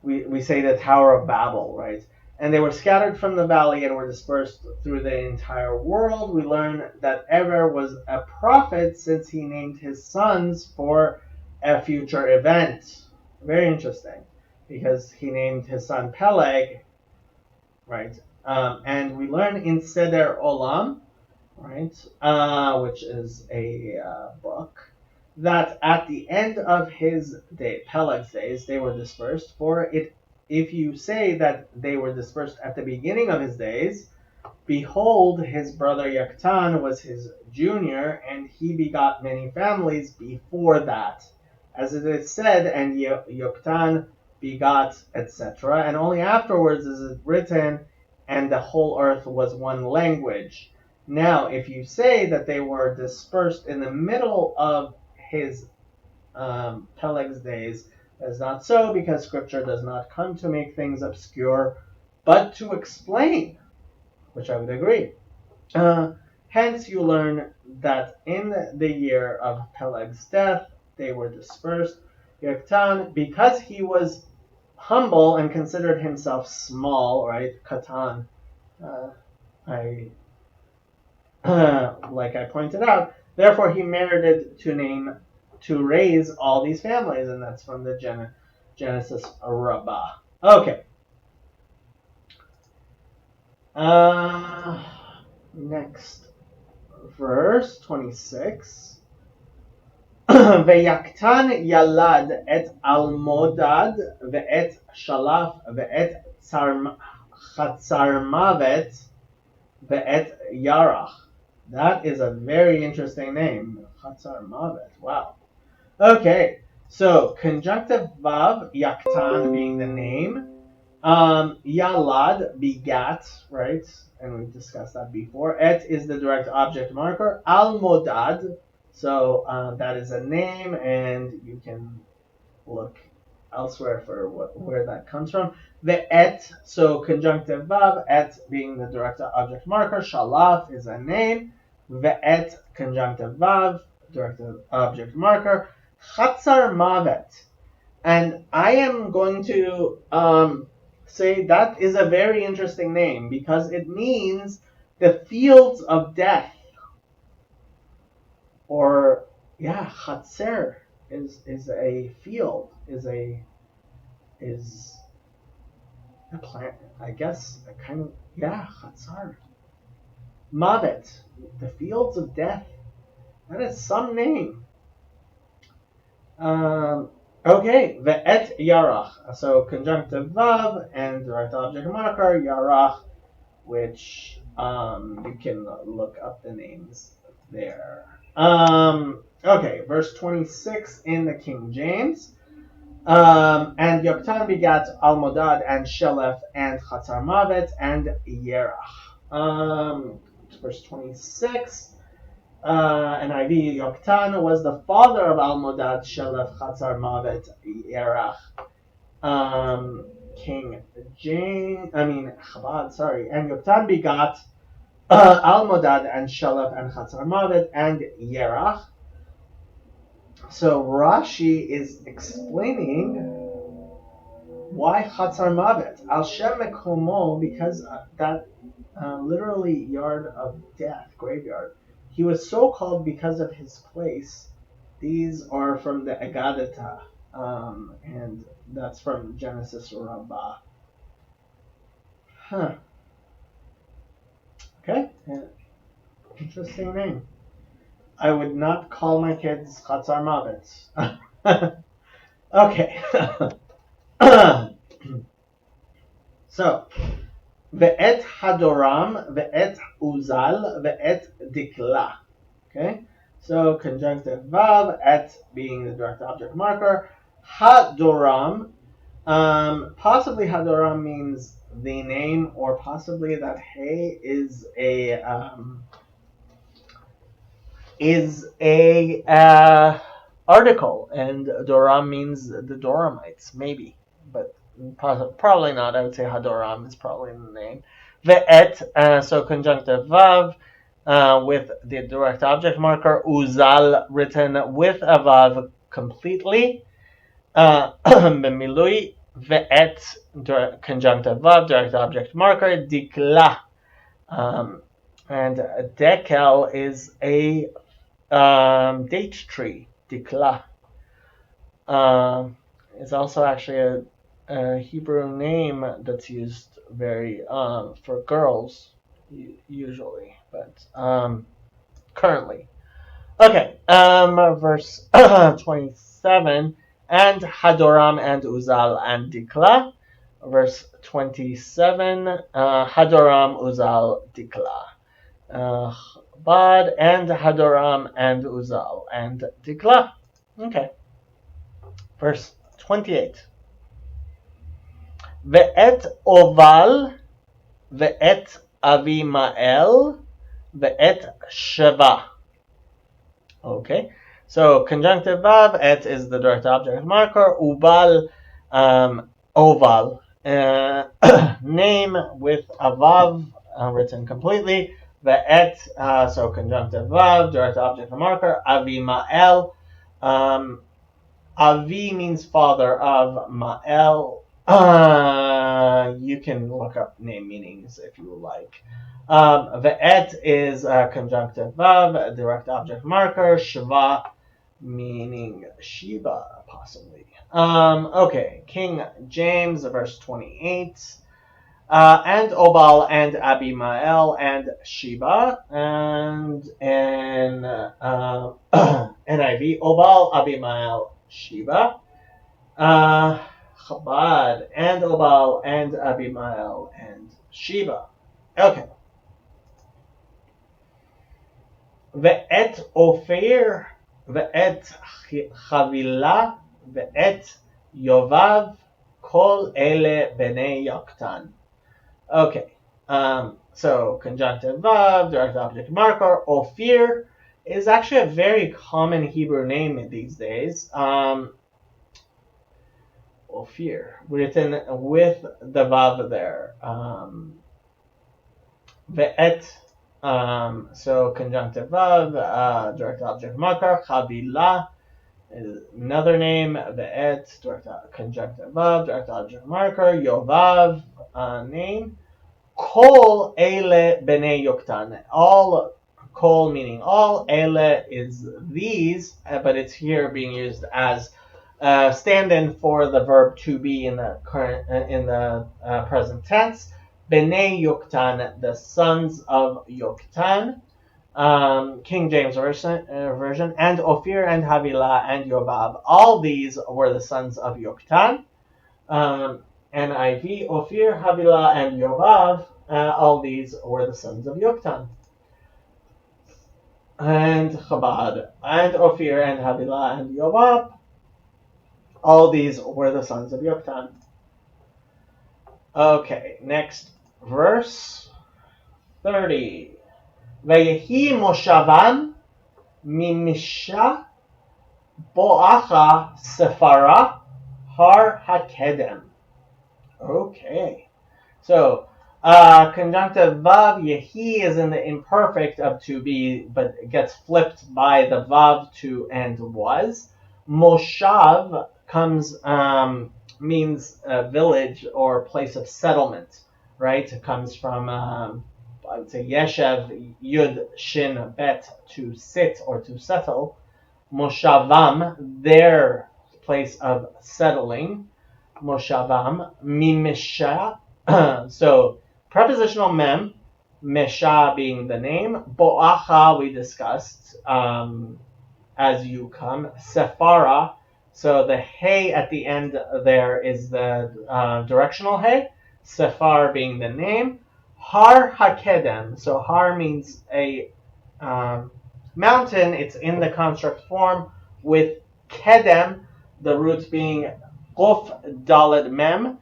we say the Tower of Babel, right? And they were scattered from the valley and were dispersed through the entire world. We learn that Ever was a prophet since he named his sons for a future event. Very interesting, because he named his son Peleg, right? And we learn in Seder Olam, right, which is a book, that at the end of his day, Peleg's days, they were dispersed. For it, if you say that they were dispersed at the beginning of his days, behold, his brother Yoktan was his junior, and he begot many families before that. As it is said, and Yoktan begot, etc. And only afterwards is it written, and the whole earth was one language. Now, if you say that they were dispersed in the middle of his Peleg's days, that is not so, because Scripture does not come to make things obscure, but to explain, which I would agree. Hence, you learn that in the year of Peleg's death, they were dispersed. Yoktan, because he was humble and considered himself small, right? Katan. Like I pointed out, therefore he merited to raise all these families, and that's from the Genesis Rabbah. Okay. Next verse 26. Veyaktan yalad et almodad ve'et shalaf ve'et chatzarmavet ve'et yarach. That is a very interesting name. Chatzarmavet. Wow. Okay. So conjunctive vav, yaktan being the name. Yalad, begat, right? And we've discussed that before. Et is the direct object marker. Almodad, so that is a name, and you can look elsewhere for where that comes from. The et, so conjunctive vav, et being the direct object marker. Shalaf is a name. The et, conjunctive vav, direct object marker. Chatzar mavet. And I am going to say that is a very interesting name because it means the fields of death. Or, yeah, Chatzer is a field, is a plant, I guess, a kind of, yeah, Chatzar. Mavet, the fields of death. That is some name. Okay, ve'et yarach. So conjunctive vav and direct object marker, yarach, which you can look up the names there. Okay, verse 26 in the King James. And Yoktan begat Almodad and Shelef and Chatzar Mavet and Yerach. Verse 26. NIV, Yoktan was the father of Almodad, Shelef, Chatzar Mavet, Yerach. King James, Chabad, sorry. And Yoktan begat Almodad and Shelef and Chatzar Mavet and Yerach. So Rashi is explaining Why Chatzar Mavet? Al Shem Mekomo, because that literally yard of death, graveyard. He was so called because of his place. These are from the Agadata, and that's from Genesis Rabbah. Huh. Okay. Interesting name. I would not call my kids Chatzar Mavet. Okay. So, ve'et hadoram, ve'et uzal, ve'et dikla. Okay? So, conjunctive vav, et being the direct object marker. Hadoram, possibly hadoram means the name, or possibly that hey is a article, and Doram means the Doramites, maybe, but probably not. I would say Hadoram is probably the name. Ve'et, so conjunctive vav, with the direct object marker. Uzal, written with a vav completely. Bemilui. Ve'et, conjunctive vav, direct object marker. Dikla. And dekel is a date tree, dikla. Is also actually a Hebrew name that's used very for girls usually, but currently. Okay, verse 27, and Hadoram and Uzal and Dikla. Verse 27, Hadoram, Uzal, Dikla. Bad and Hadoram and Uzal and Dikla. Okay. Verse 28. Ve'et Oval, ve'et Avimael, ve'et Sheva. Okay. So conjunctive vav, et is the direct object marker. Ubal, oval. Name with a vav written completely. Ve'et, so conjunctive vav, direct object marker. Avimael. Avi means father of. Ma'el. You can look up name meanings if you like. Ve'et is conjunctive vav, direct object marker. Sheva meaning Sheba, possibly. Okay, King James, verse 28. And Obal and Abimael and Sheba, and in NIV, Obal, Abimael, Sheba. Chabad and Obal and Abimael and Sheba. Okay. Ve'et Ophir, ve'et Chavila, ve'et Yovav, kol ele bnei Yoktan. Okay, so conjunctive vav, direct object marker. Ophir is actually a very common Hebrew name these days. Ophir, written with the vav there. Ve'et, so conjunctive vav, direct object marker. Chavila is another name. Ve'et, conjunctive vav, direct object marker. Yovav, name. Kol ele bnei Yoktan. All, kol meaning all, ele is these, but it's here being used as stand-in for the verb to be in the current present tense. Bnei Yoktan, the sons of Yoktan. King James version, and Ophir and Havilah and Yovav. All these were the sons of Yoktan. NIV, Ophir, Havilah, and Yovav, all these were the sons of Yoktan. And Chabad, and Ophir, and Havilah, and Yovav, all these were the sons of Yoktan. Okay, next verse 30. Veyehi moshavan mimisha boacha sefara har hakedem. Okay, so conjunctive vav yehi is in the imperfect of to be, but it gets flipped by the vav to and was. Moshav comes means village or place of settlement, right? It comes from, I would say, Yeshev, Yud, Shin, Bet, to sit or to settle. Moshavam, their place of settling. Moshavam, Mimisha. So, prepositional mem, Mesha being the name. Bo'acha, we discussed, as you come. Sephara, so the hey at the end there is the directional hey. Sephar being the name. Har Hakedem, so har means a mountain. It's in the construct form with kedem, the root being Qof Dalad Mem,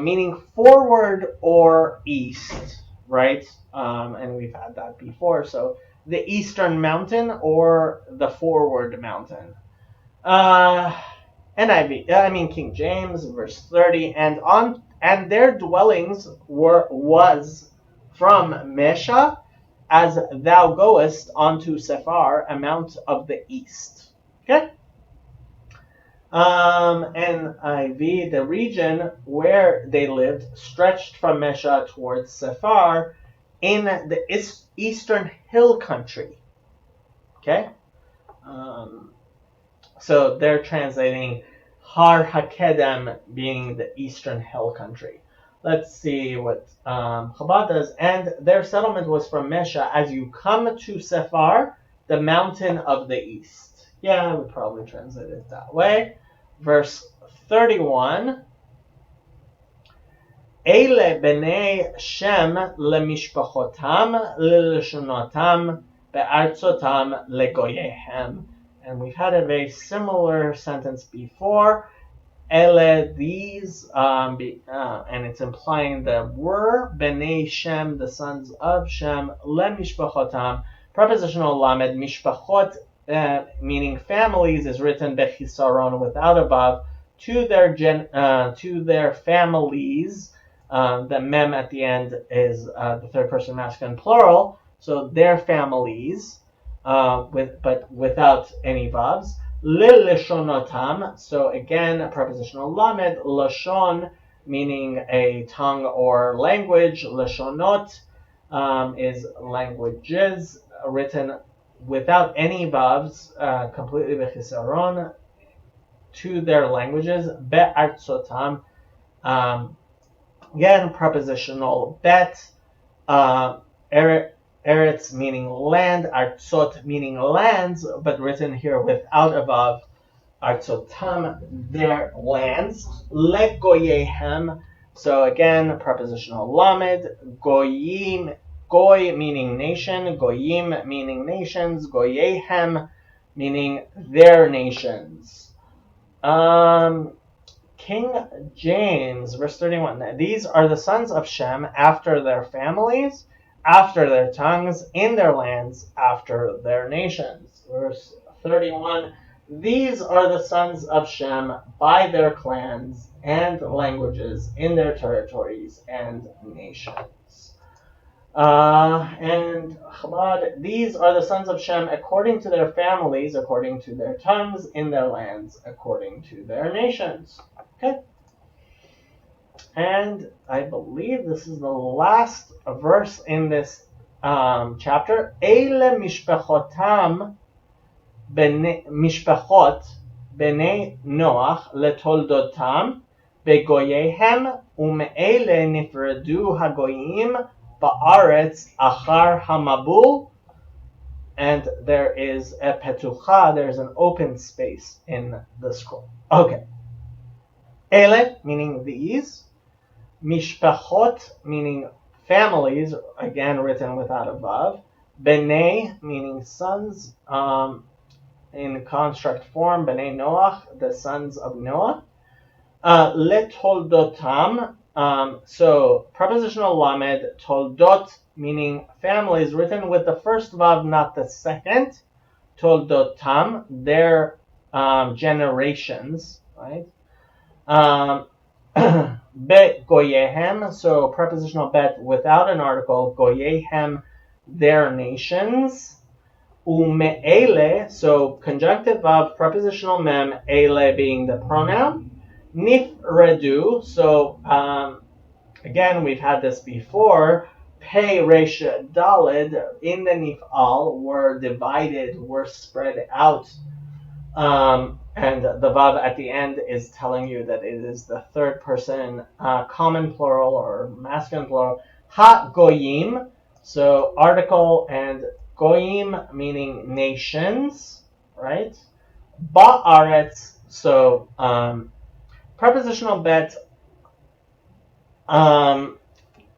meaning forward or east, right? And we've had that before. So the eastern mountain or the forward mountain. NIV, King James, verse 30, and their dwellings was from Mesha, as thou goest unto Sephar, a mount of the east. Okay. NIV, the region where they lived stretched from Mesha towards Sephar in the eastern hill country. Okay. So they're translating Har Hakedem being the eastern hill country. Let's see what Chabad does. And their settlement was from Mesha as you come to Sephar, the mountain of the east. Yeah, I would probably translate it that way. Verse 31. Eile b'nei Shem lemishpachotam leleshonotam be'artzotam legoyehem. And we've had a very similar sentence before. Ele, these, and it's implying that were Bnei Shem, the sons of Shem, le mishpachotam. Prepositional lamed, mishpachot, meaning families, is written bechisaron, without above, to their families. The mem at the end is the third person masculine plural, so their families. But without any vavs. Lileshonotam, so again, prepositional lamed, lashon, meaning a tongue or language. Lashonot is languages, written without any vavs, completely bechisaron, to their languages. Be'artzotam, again, prepositional bet, Eretz meaning land, Artzot meaning lands, but written here without above. Artzotam, their lands. Legoyehem, so again, prepositional lamed. Goyim, goy meaning nation, goyim meaning nations, goyehem meaning their nations. King James, verse 31. These are the sons of Shem after their families, after their tongues, in their lands, after their nations. Verse 31, these are the sons of Shem by their clans and languages, in their territories and nations. And Chabad, these are the sons of Shem according to their families, according to their tongues, in their lands, according to their nations. Okay? And I believe this is the last verse in this chapter. Eile mishpachotam mishpachot bnei Noach letoldotam begoyehem ume'ele nifredu hagoyim ba'aretz achar hamabul. And there is a petucha, there's an open space in the scroll. Okay. Ele, meaning these. Mishpachot, meaning families, again written without a vav. Bnei, meaning sons, in construct form. Bnei Noach, the sons of Noah. Letoldotam, so prepositional lamed. Toldot, meaning families, written with the first vav, not the second. Toldotam, their generations, right? Bet goyehem, so prepositional bet without an article. Goyehem, their nations. Ume'ele, so conjunctive vav, prepositional mem, ele being the pronoun. Nifredu, so again, we've had this before. Pei, Resh, Dalid in the Nif'al were divided, were spread out. And the Vav at the end is telling you that it is the third person common plural or masculine plural. Ha Goyim, so article, and Goyim meaning nations, right? Ba'aretz, so prepositional bet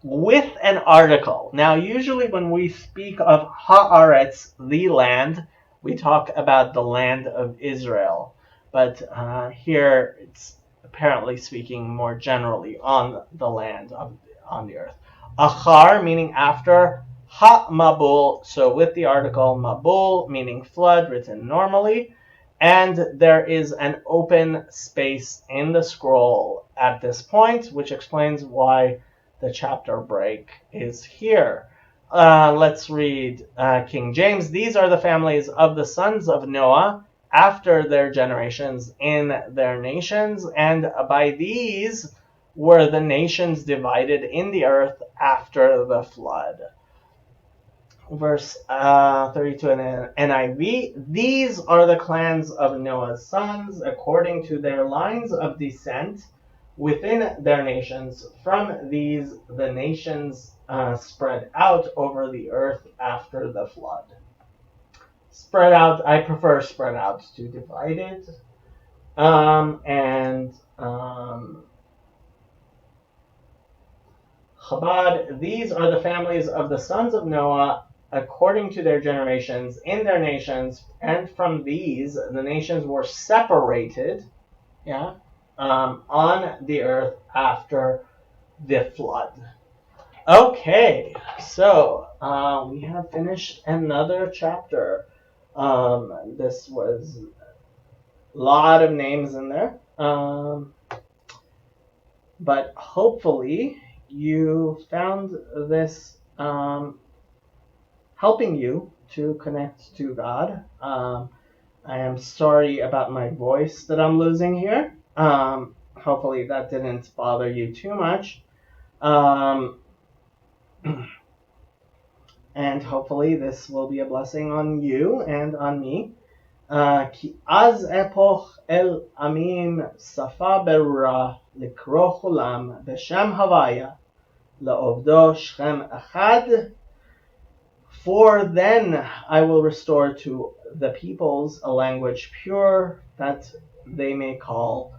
with an article. Now, usually when we speak of Haaretz, the land, we talk about the land of Israel. But here it's apparently speaking more generally on the land, on the earth. Achar, meaning after. Ha-mabul, so with the article mabul, meaning flood, written normally. And there is an open space in the scroll at this point, which explains why the chapter break is here. Let's read King James. These are the families of the sons of Noah after their generations in their nations, and by these were the nations divided in the earth after the flood. Verse 32 in NIV. These are the clans of Noah's sons according to their lines of descent within their nations. From these, the nations spread out over the earth after the flood. Spread out, I prefer spread out to divided. Chabad, these are the families of the sons of Noah according to their generations in their nations, and from these the nations were separated, on the earth after the flood. Okay, so we have finished another chapter. This was a lot of names in there, but hopefully you found this helping you to connect to God. I am sorry about my voice that I'm losing here. Hopefully that didn't bother you too much. And hopefully this will be a blessing on you and on me. כי אז אפוך אל עמים שפה ברורה לקרוא כולם בשם הוויה לעובדו שכם אחד. For then I will restore to the peoples a language pure, that they may call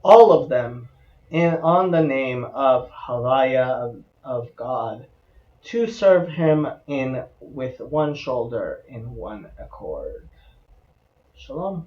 all of them on the name of Havaya, of God, to serve him with one shoulder in one accord. Shalom.